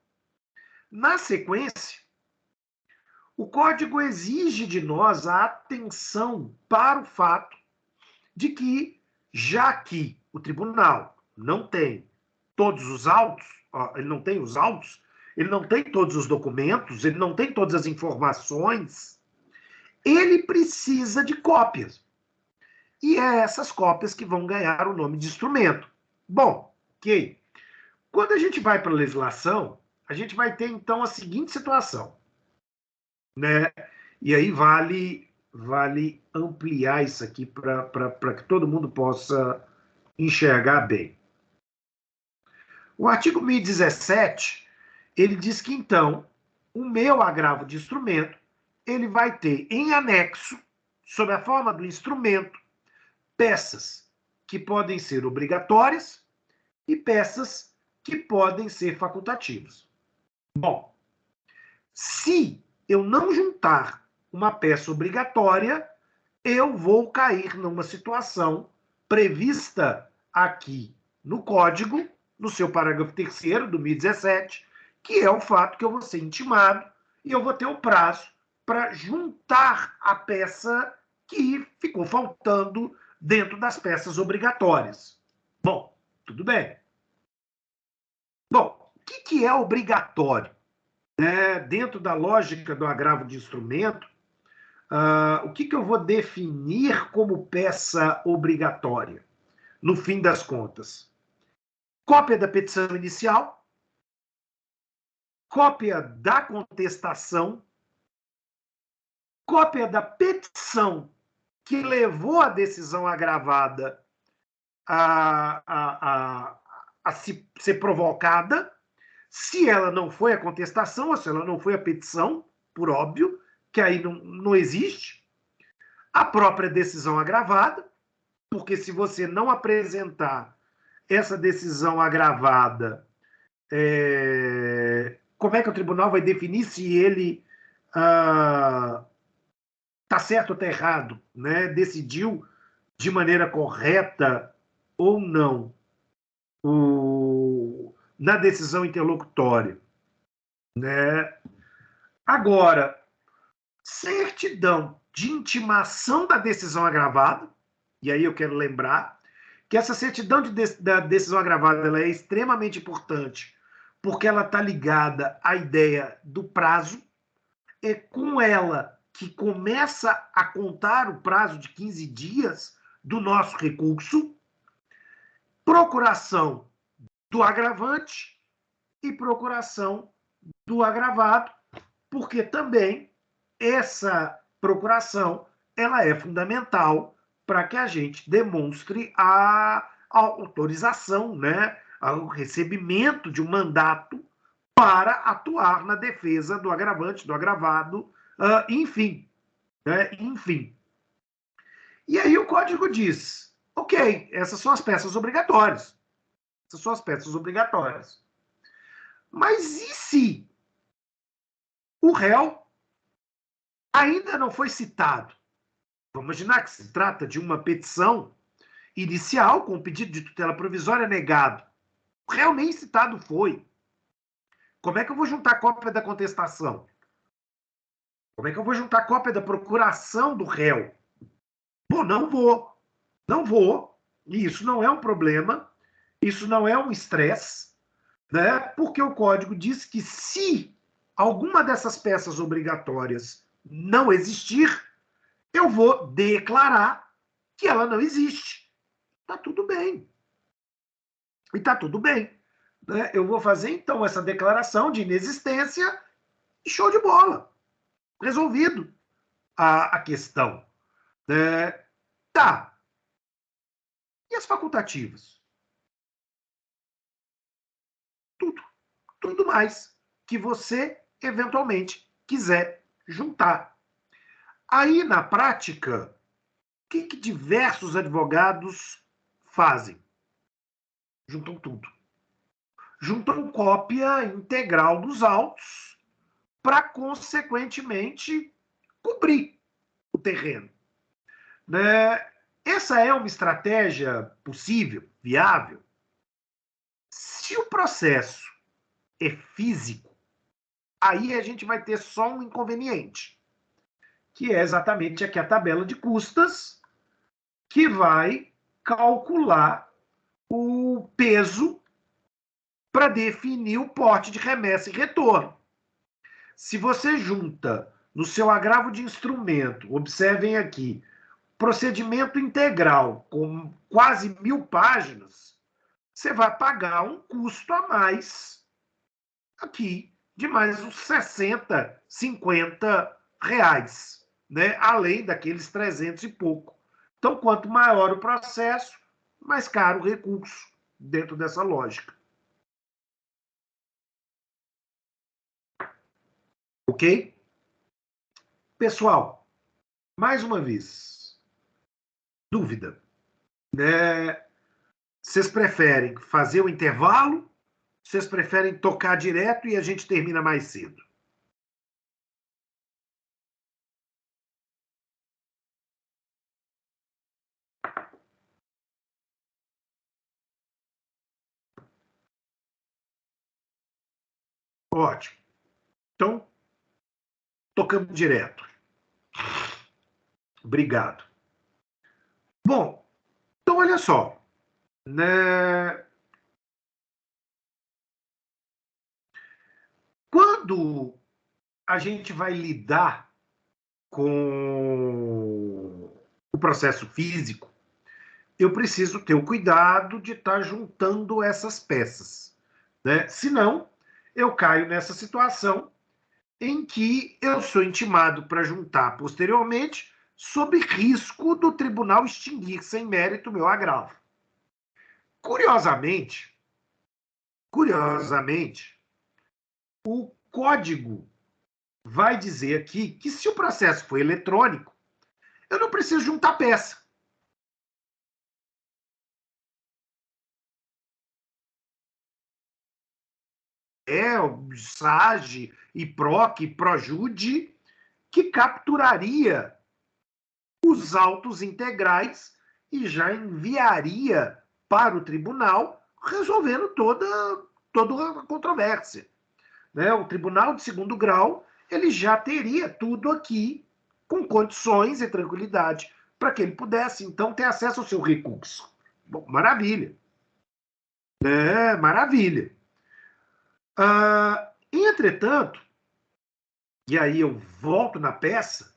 S1: na sequência, o Código exige de nós a atenção para o fato de que, já que o tribunal não tem todos os autos, ele não tem os autos, ele não tem todos os documentos, ele não tem todas as informações, ele precisa de cópias. E é essas cópias que vão ganhar o nome de instrumento. Bom, ok. Quando a gente vai para a legislação, a gente vai ter, então, a seguinte situação, né? E aí vale ampliar isso aqui para que todo mundo possa enxergar bem. O artigo 1017, ele diz que, então, o meu agravo de instrumento, ele vai ter em anexo, sob a forma do instrumento, peças que podem ser obrigatórias e peças que podem ser facultativas. Bom, se eu não juntar uma peça obrigatória, eu vou cair numa situação prevista aqui no Código, no seu parágrafo 3º do 1017, que é o fato que eu vou ser intimado e eu vou ter o prazo para juntar a peça que ficou faltando dentro das peças obrigatórias. Bom, tudo bem. Bom, o que é obrigatório? Dentro da lógica do agravo de instrumento, o que eu vou definir como peça obrigatória, no fim das contas? Cópia da petição inicial, cópia da contestação, cópia da petição que levou a decisão agravada a ser provocada, se ela não foi a contestação, ou se ela não foi a petição, por óbvio, que aí não existe, a própria decisão agravada, porque se você não apresentar essa decisão agravada, como é que o tribunal vai definir se ele está certo ou está errado, né? Decidiu de maneira correta ou não na decisão interlocutória, né? Agora, certidão de intimação da decisão agravada, e aí eu quero lembrar que essa certidão da decisão agravada ela é extremamente importante, porque ela está ligada à ideia do prazo, é com ela que começa a contar o prazo de 15 dias do nosso recurso, procuração do agravante e procuração do agravado, porque também essa procuração ela é fundamental para que a gente demonstre a autorização, né, o recebimento de um mandato para atuar na defesa do agravante, do agravado, enfim, né, enfim. E aí o código diz, ok, essas são as peças obrigatórias. Essas são as peças obrigatórias. Mas e se o réu ainda não foi citado? Vamos imaginar que se trata de uma petição inicial com pedido de tutela provisória negado. O réu nem citado foi. Como é que eu vou juntar cópia da contestação? Como é que eu vou juntar cópia da procuração do réu? Bom, não vou. Não vou. E isso não é um problema, isso não é um estresse, né? Porque o código diz que se alguma dessas peças obrigatórias não existir, eu vou declarar que ela não existe. Tá tudo bem. E tá tudo bem. Né? Eu vou fazer, então, essa declaração de inexistência e show de bola. Resolvido a questão. Tá. E as facultativas? Tudo. Tudo mais que você, eventualmente, quiser juntar. Aí, na prática, o que diversos advogados fazem? Juntam tudo. Juntam cópia integral dos autos para, consequentemente, cobrir o terreno. Né? Essa é uma estratégia possível, viável? Se o processo é físico, aí a gente vai ter só um inconveniente, que é exatamente aqui a tabela de custas, que vai calcular o peso para definir o porte de remessa e retorno. Se você junta no seu agravo de instrumento, observem aqui, procedimento integral com quase 1000 páginas, você vai pagar um custo a mais aqui de mais uns 60, 50 reais, né? Além daqueles 300 e pouco. Então, quanto maior o processo, mais caro o recurso dentro dessa lógica. Ok? Pessoal, mais uma vez, dúvida, né? Vocês preferem fazer o intervalo? Vocês preferem tocar direto e a gente termina mais cedo? Ótimo. Então, tocamos direto. Obrigado. Bom, então olha só, né? Quando a gente vai lidar com o processo físico, eu preciso ter o cuidado de estar juntando essas peças, né? Senão, eu caio nessa situação em que eu sou intimado para juntar posteriormente, sob risco do tribunal extinguir sem mérito o meu agravo. Curiosamente, o código vai dizer aqui que se o processo for eletrônico, eu não preciso juntar peça. O SAGE, IPROC, PROJUDE, que capturaria os autos integrais e já enviaria para o tribunal, resolvendo toda a controvérsia. Né? O tribunal de segundo grau ele já teria tudo aqui com condições e tranquilidade para que ele pudesse, então, ter acesso ao seu recurso. Bom, maravilha. Maravilha. Entretanto, e aí eu volto na peça,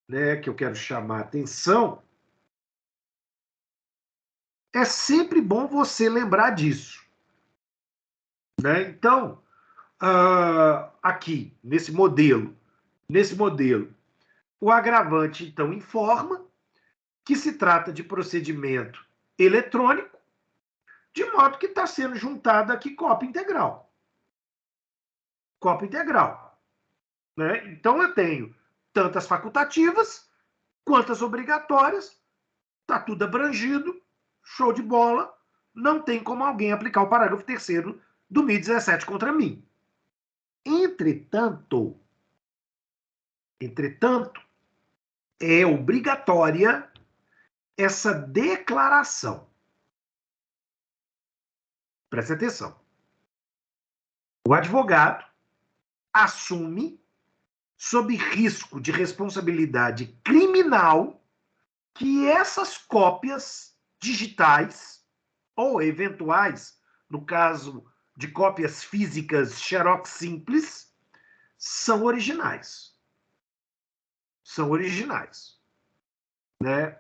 S1: né, que eu quero chamar a atenção, é sempre bom você lembrar disso. Né? Então, aqui, nesse modelo, o agravante, então, informa que se trata de procedimento eletrônico, de modo que está sendo juntada aqui cópia integral. Cópia integral. Né? Então, eu tenho tantas facultativas quanto as obrigatórias, está tudo abrangido, show de bola, não tem como alguém aplicar o parágrafo 3º do 1017 contra mim. Entretanto, é obrigatória essa declaração. Preste atenção. O advogado assume, sob risco de responsabilidade criminal, que essas cópias digitais, ou eventuais, no caso de cópias físicas xerox simples, são originais. São originais. Né?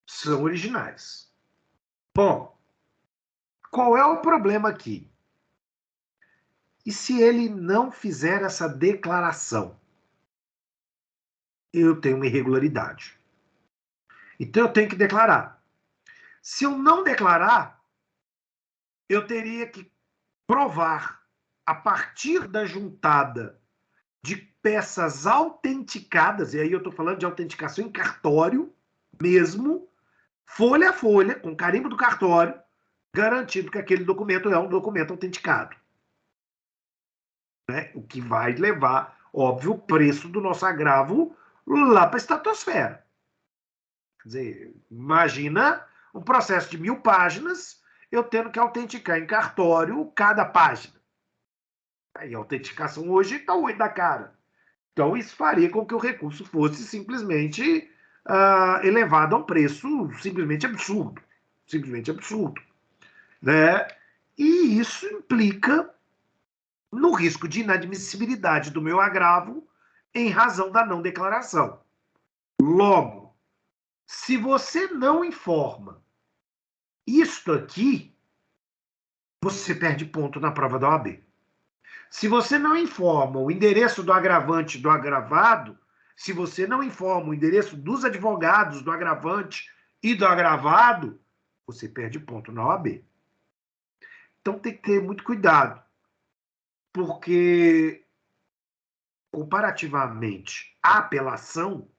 S1: São originais. Bom, qual é o problema aqui? E se ele não fizer essa declaração? Eu tenho uma irregularidade. Então eu tenho que declarar. Se eu não declarar, eu teria que provar, a partir da juntada de peças autenticadas, e aí eu estou falando de autenticação em cartório mesmo, folha a folha, com carimbo do cartório, garantindo que aquele documento é um documento autenticado. Né? O que vai levar, óbvio, o preço do nosso agravo lá para a estratosfera. Quer dizer, imagina um processo de 1000 páginas, eu tendo que autenticar em cartório cada página. E a autenticação hoje está o olho da cara. Então, isso faria com que o recurso fosse simplesmente elevado a um preço simplesmente absurdo. Simplesmente absurdo. Né? E isso implica no risco de inadmissibilidade do meu agravo em razão da não declaração. Logo, se você não informa isto aqui, você perde ponto na prova da OAB. Se você não informa o endereço do agravante do agravado, se você não informa o endereço dos advogados do agravante e do agravado, você perde ponto na OAB. Então tem que ter muito cuidado, porque comparativamente à apelação,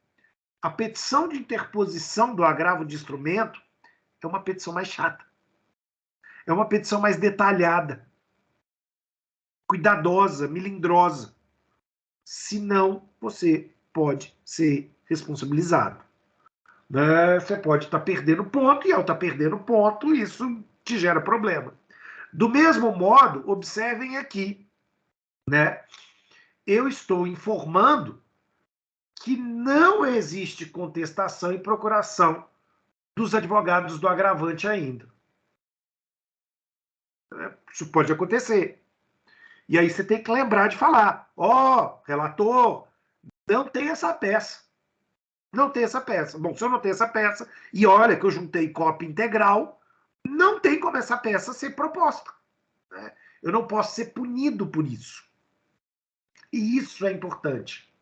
S1: a petição de interposição do agravo de instrumento é uma petição mais chata. É uma petição mais detalhada, cuidadosa, melindrosa. Senão, você pode ser responsabilizado. Né? Você pode estar perdendo ponto, e ao estar perdendo ponto, isso te gera problema. Do mesmo modo, observem aqui, né? Eu estou informando que não existe contestação e procuração dos advogados do agravante ainda. Isso pode acontecer. E aí você tem que lembrar de falar, relator, não tem essa peça. Não tem essa peça. Bom, se eu não tenho essa peça, e olha que eu juntei cópia integral, não tem como essa peça ser proposta. Né? Eu não posso ser punido por isso. E isso é importante.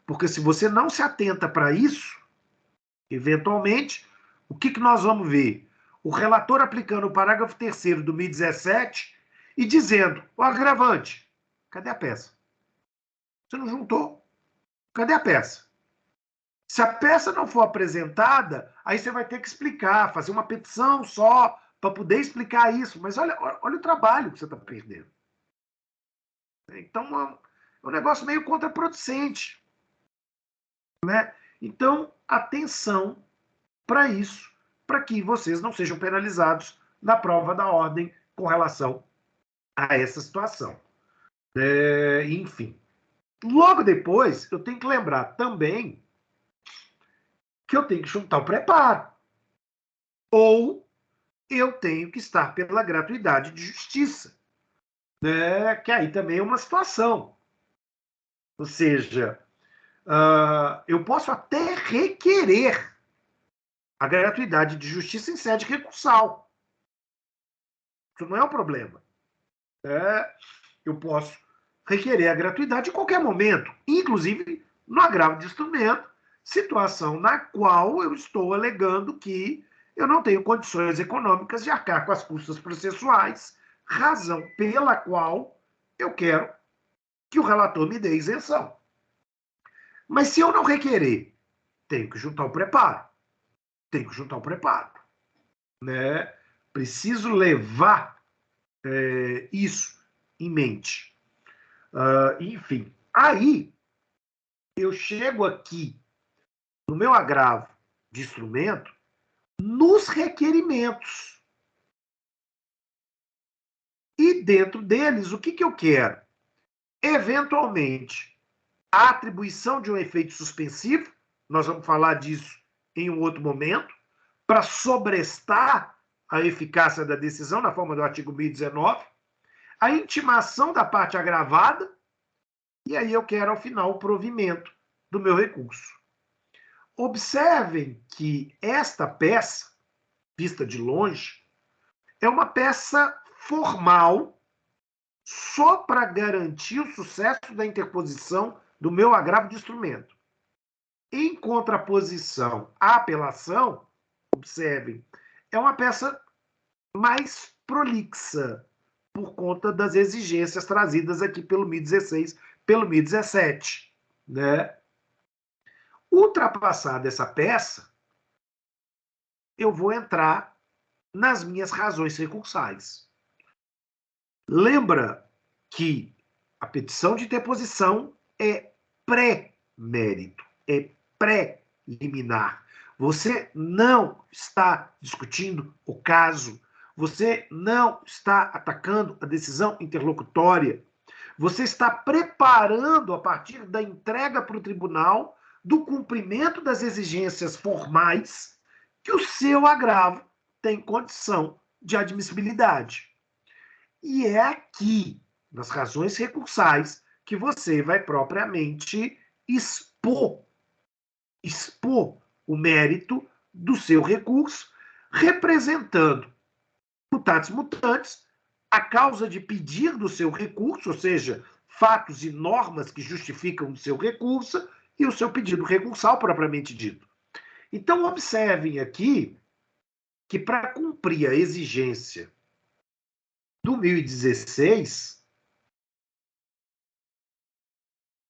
S1: Porque se você não se atenta para isso, eventualmente, o que nós vamos ver? O relator aplicando o parágrafo 3º do 1017 e dizendo, o agravante, cadê a peça? Você não juntou? Cadê a peça? Se a peça não for apresentada, aí você vai ter que explicar, fazer uma petição só para poder explicar isso. Mas olha o trabalho que você está perdendo. Então, é um negócio meio contraproducente. Né? Então, atenção para isso, para que vocês não sejam penalizados na prova da ordem com relação a essa situação. Enfim. Logo depois, eu tenho que lembrar também que eu tenho que juntar o preparo. Ou eu tenho que estar pela gratuidade de justiça. Né? Que aí também é uma situação. Ou seja, eu posso até requerer a gratuidade de justiça em sede recursal. Isso não é um problema. Eu posso requerer a gratuidade em qualquer momento, inclusive no agravo de instrumento, situação na qual eu estou alegando que eu não tenho condições econômicas de arcar com as custas processuais, razão pela qual eu quero que o relator me dê isenção. Mas se eu não requerer, tenho que juntar o preparo. Tenho que juntar o preparo. né? Preciso levar isso em mente. Enfim, aí eu chego aqui no meu agravo de instrumento nos requerimentos. E dentro deles, o que eu quero? Eventualmente, a atribuição de um efeito suspensivo, nós vamos falar disso em um outro momento, para sobrestar a eficácia da decisão, na forma do artigo 1019, a intimação da parte agravada, e aí eu quero, ao final, o provimento do meu recurso. Observem que esta peça, vista de longe, é uma peça formal só para garantir o sucesso da interposição do meu agravo de instrumento. Em contraposição à apelação, observem, é uma peça mais prolixa, por conta das exigências trazidas aqui pelo 1016, pelo 1017. Né? Ultrapassada essa peça, eu vou entrar nas minhas razões recursais. Lembra que a petição de interposição é pré-mérito, é pré-liminar. Você não está discutindo o caso, você não está atacando a decisão interlocutória, você está preparando, a partir da entrega para o tribunal, do cumprimento das exigências formais, que o seu agravo tem condição de admissibilidade. E é aqui, nas razões recursais, que você vai propriamente expor o mérito do seu recurso, representando, mutatis mutandis, a causa de pedir do seu recurso, ou seja, fatos e normas que justificam o seu recurso, e o seu pedido recursal propriamente dito. Então, observem aqui que, para cumprir a exigência do 1016,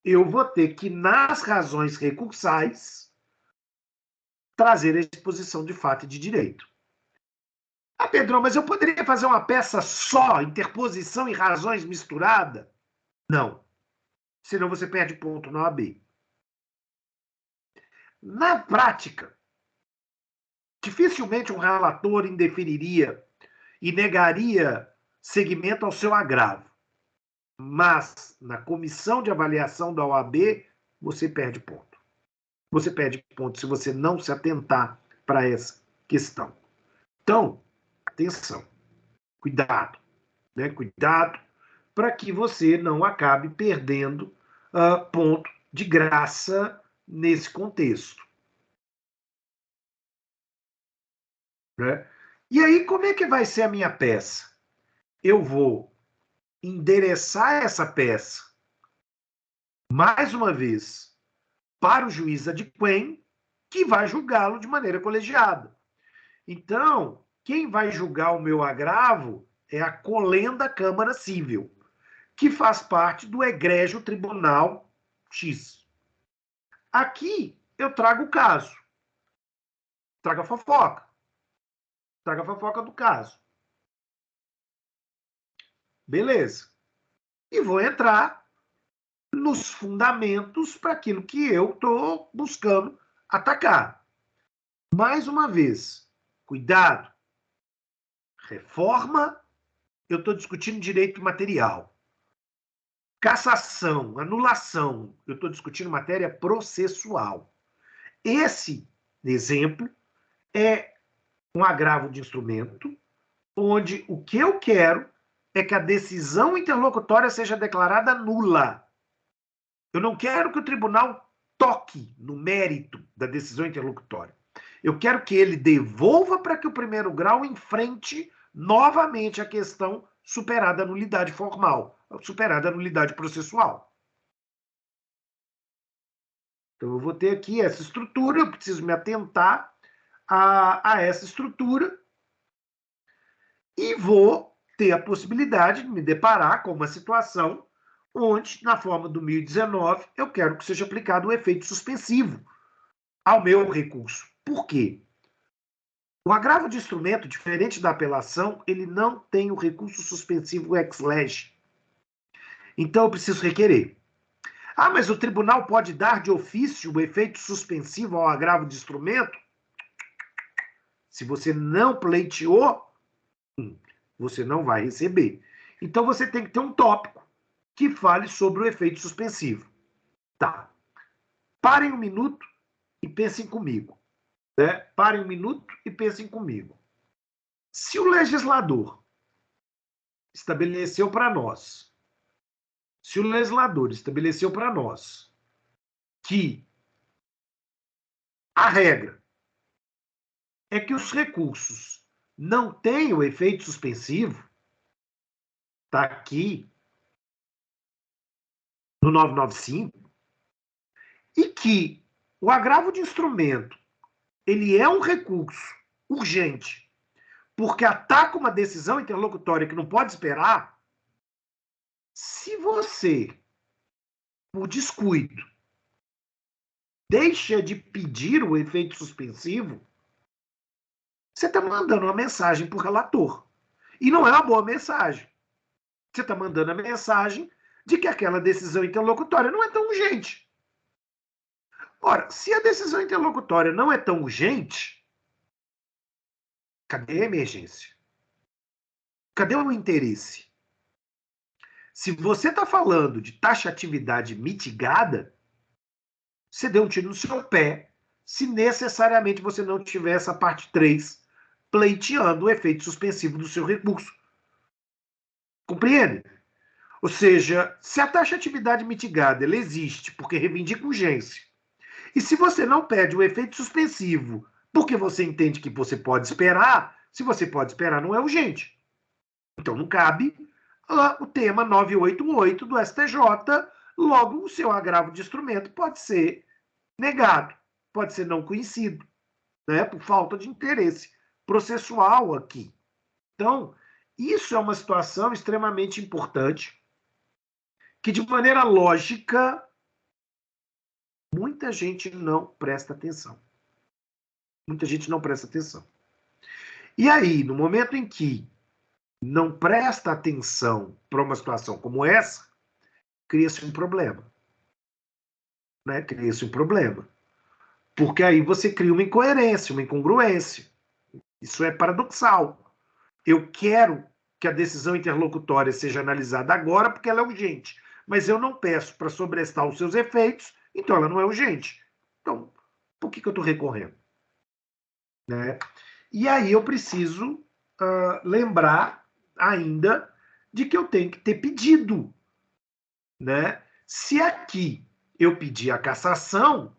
S1: eu vou ter que, nas razões recursais, trazer a exposição de fato e de direito. Ah, Pedrão, mas eu poderia fazer uma peça só, interposição e razões misturada? Não. Senão você perde ponto na OAB. Na prática, dificilmente um relator indeferiria e negaria seguimento ao seu agravo. Mas, na comissão de avaliação da OAB, você perde ponto. Você perde ponto se você não se atentar para essa questão. Então, atenção, cuidado, né? Cuidado para que você não acabe perdendo ponto de graça nesse contexto. Né? E aí, como é que vai ser a minha peça? Eu vou endereçar essa peça, mais uma vez, para o juiz adquém, que vai julgá-lo de maneira colegiada. Então, quem vai julgar o meu agravo é a Colenda Câmara Cível, que faz parte do egrégio Tribunal X. Aqui eu trago o caso, trago a fofoca do caso. Beleza. E vou entrar nos fundamentos para aquilo que eu estou buscando atacar. Mais uma vez, cuidado. Reforma, eu estou discutindo direito material. Cassação, anulação, eu estou discutindo matéria processual. Esse exemplo é um agravo de instrumento, onde o que eu quero é que a decisão interlocutória seja declarada nula. Eu não quero que o tribunal toque no mérito da decisão interlocutória. Eu quero que ele devolva para que o primeiro grau enfrente novamente a questão superada a nulidade formal, superada a nulidade processual. Então, eu vou ter aqui essa estrutura, eu preciso me atentar a essa estrutura e vou ter a possibilidade de me deparar com uma situação onde, na forma do 1019, eu quero que seja aplicado o efeito suspensivo ao meu recurso. Por quê? O agravo de instrumento, diferente da apelação, ele não tem o recurso suspensivo ex lege. Então, eu preciso requerer. Ah, mas o tribunal pode dar de ofício o efeito suspensivo ao agravo de instrumento? Se você não pleiteou, você não vai receber. Então, você tem que ter um tópico que fale sobre o efeito suspensivo. Tá. Parem um minuto e pensem comigo. Né? Parem um minuto e pensem comigo. Se o legislador estabeleceu para nós, que a regra é que os recursos não têm o efeito suspensivo, está aqui no 995, e que o agravo de instrumento ele é um recurso urgente, porque ataca uma decisão interlocutória que não pode esperar. Se você, por descuido, deixa de pedir o efeito suspensivo, você está mandando uma mensagem para o relator. E não é uma boa mensagem. Você está mandando a mensagem de que aquela decisão interlocutória não é tão urgente. Ora, se a decisão interlocutória não é tão urgente, cadê a emergência? Cadê o interesse? Se você está falando de taxatividade mitigada, você deu um tiro no seu pé se necessariamente você não tiver essa parte 3 pleiteando o efeito suspensivo do seu recurso. Compreende? Ou seja, se a taxatividade mitigada ela existe porque reivindica urgência, e se você não pede o efeito suspensivo porque você entende que você pode esperar, se você pode esperar não é urgente. Então não cabe o tema 988 do STJ, logo o seu agravo de instrumento pode ser negado, pode ser não conhecido, né, por falta de interesse processual aqui. Então, isso é uma situação extremamente importante, que de maneira lógica, muita gente não presta atenção. Muita gente não presta atenção. E aí, no momento em que não presta atenção para uma situação como essa, cria-se um problema. Né? Cria-se um problema. Porque aí você cria uma incoerência, uma incongruência. Isso é paradoxal. Eu quero que a decisão interlocutória seja analisada agora porque ela é urgente, mas eu não peço para sobrestar os seus efeitos, então ela não é urgente. Então, por que eu estou recorrendo? Né? E aí eu preciso lembrar ainda de que eu tenho que ter pedido. Né? Se aqui eu pedir a cassação,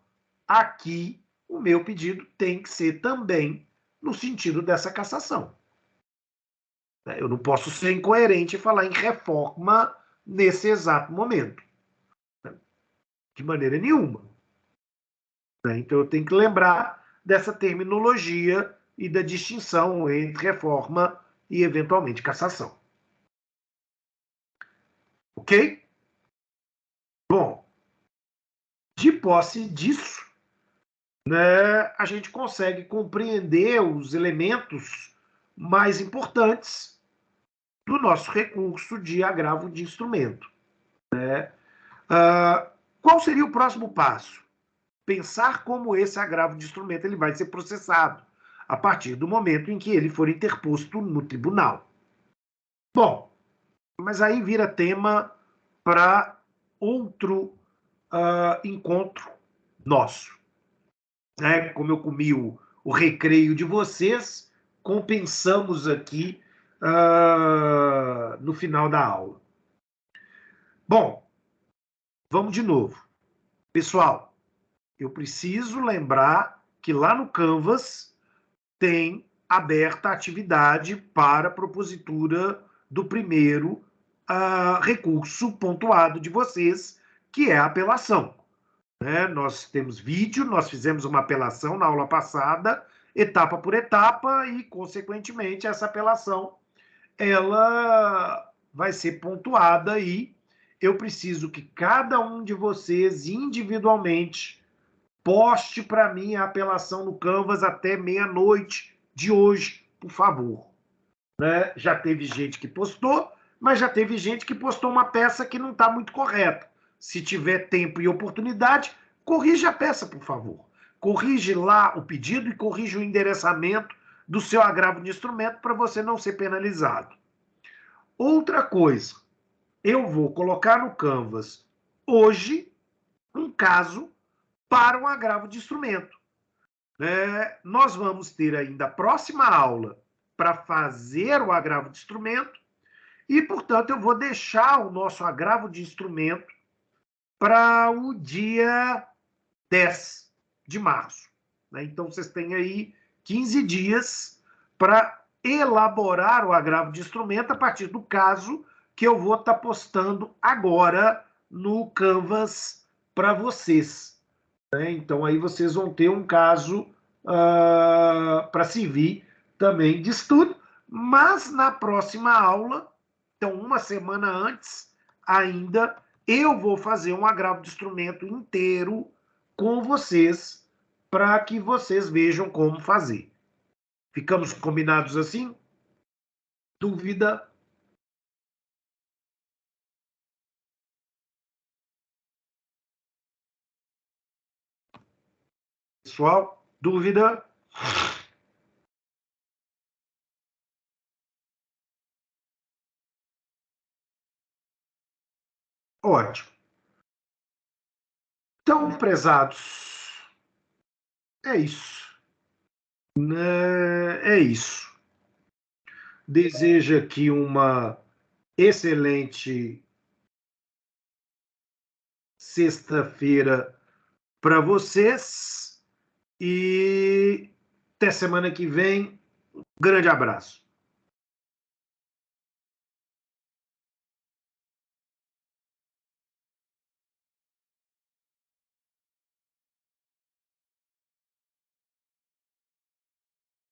S1: aqui o meu pedido tem que ser também no sentido dessa cassação. Eu não posso ser incoerente e falar em reforma nesse exato momento. De maneira nenhuma. Então eu tenho que lembrar dessa terminologia e da distinção entre reforma e, eventualmente, cassação. Ok? Bom, de posse disso, né, a gente consegue compreender os elementos mais importantes do nosso recurso de agravo de instrumento. Né? Qual seria o próximo passo? Pensar como esse agravo de instrumento ele vai ser processado a partir do momento em que ele for interposto no tribunal. Bom, mas aí vira tema para outro encontro nosso. Né? Como eu comi o recreio de vocês, compensamos aqui no final da aula. Bom, vamos de novo. Pessoal, eu preciso lembrar que lá no Canvas tem aberta a atividade para a propositura do primeiro recurso pontuado de vocês, que é a apelação. Né? Nós temos vídeo, nós fizemos uma apelação na aula passada, etapa por etapa, e, consequentemente, essa apelação ela vai ser pontuada e eu preciso que cada um de vocês, individualmente, poste para mim a apelação no Canvas até meia-noite de hoje, por favor. Né? Já teve gente que postou, mas já teve gente que postou uma peça que não está muito correta. Se tiver tempo e oportunidade, corrija a peça, por favor. Corrige lá o pedido e corrige o endereçamento do seu agravo de instrumento para você não ser penalizado. Outra coisa, eu vou colocar no Canvas hoje um caso para um agravo de instrumento. Nós vamos ter ainda a próxima aula para fazer o agravo de instrumento e, portanto, eu vou deixar o nosso agravo de instrumento para o dia 10 de março. Então, vocês têm aí 15 dias para elaborar o agravo de instrumento a partir do caso que eu vou estar postando agora no Canvas para vocês. Então, aí vocês vão ter um caso para servir também de estudo, mas na próxima aula, então uma semana antes, ainda eu vou fazer um agravo de instrumento inteiro com vocês para que vocês vejam como fazer. Ficamos combinados assim? Dúvida? Pessoal, dúvida? Ótimo. Então, prezados, é isso. É isso. Desejo aqui uma excelente sexta-feira para vocês e até semana que vem. Grande abraço.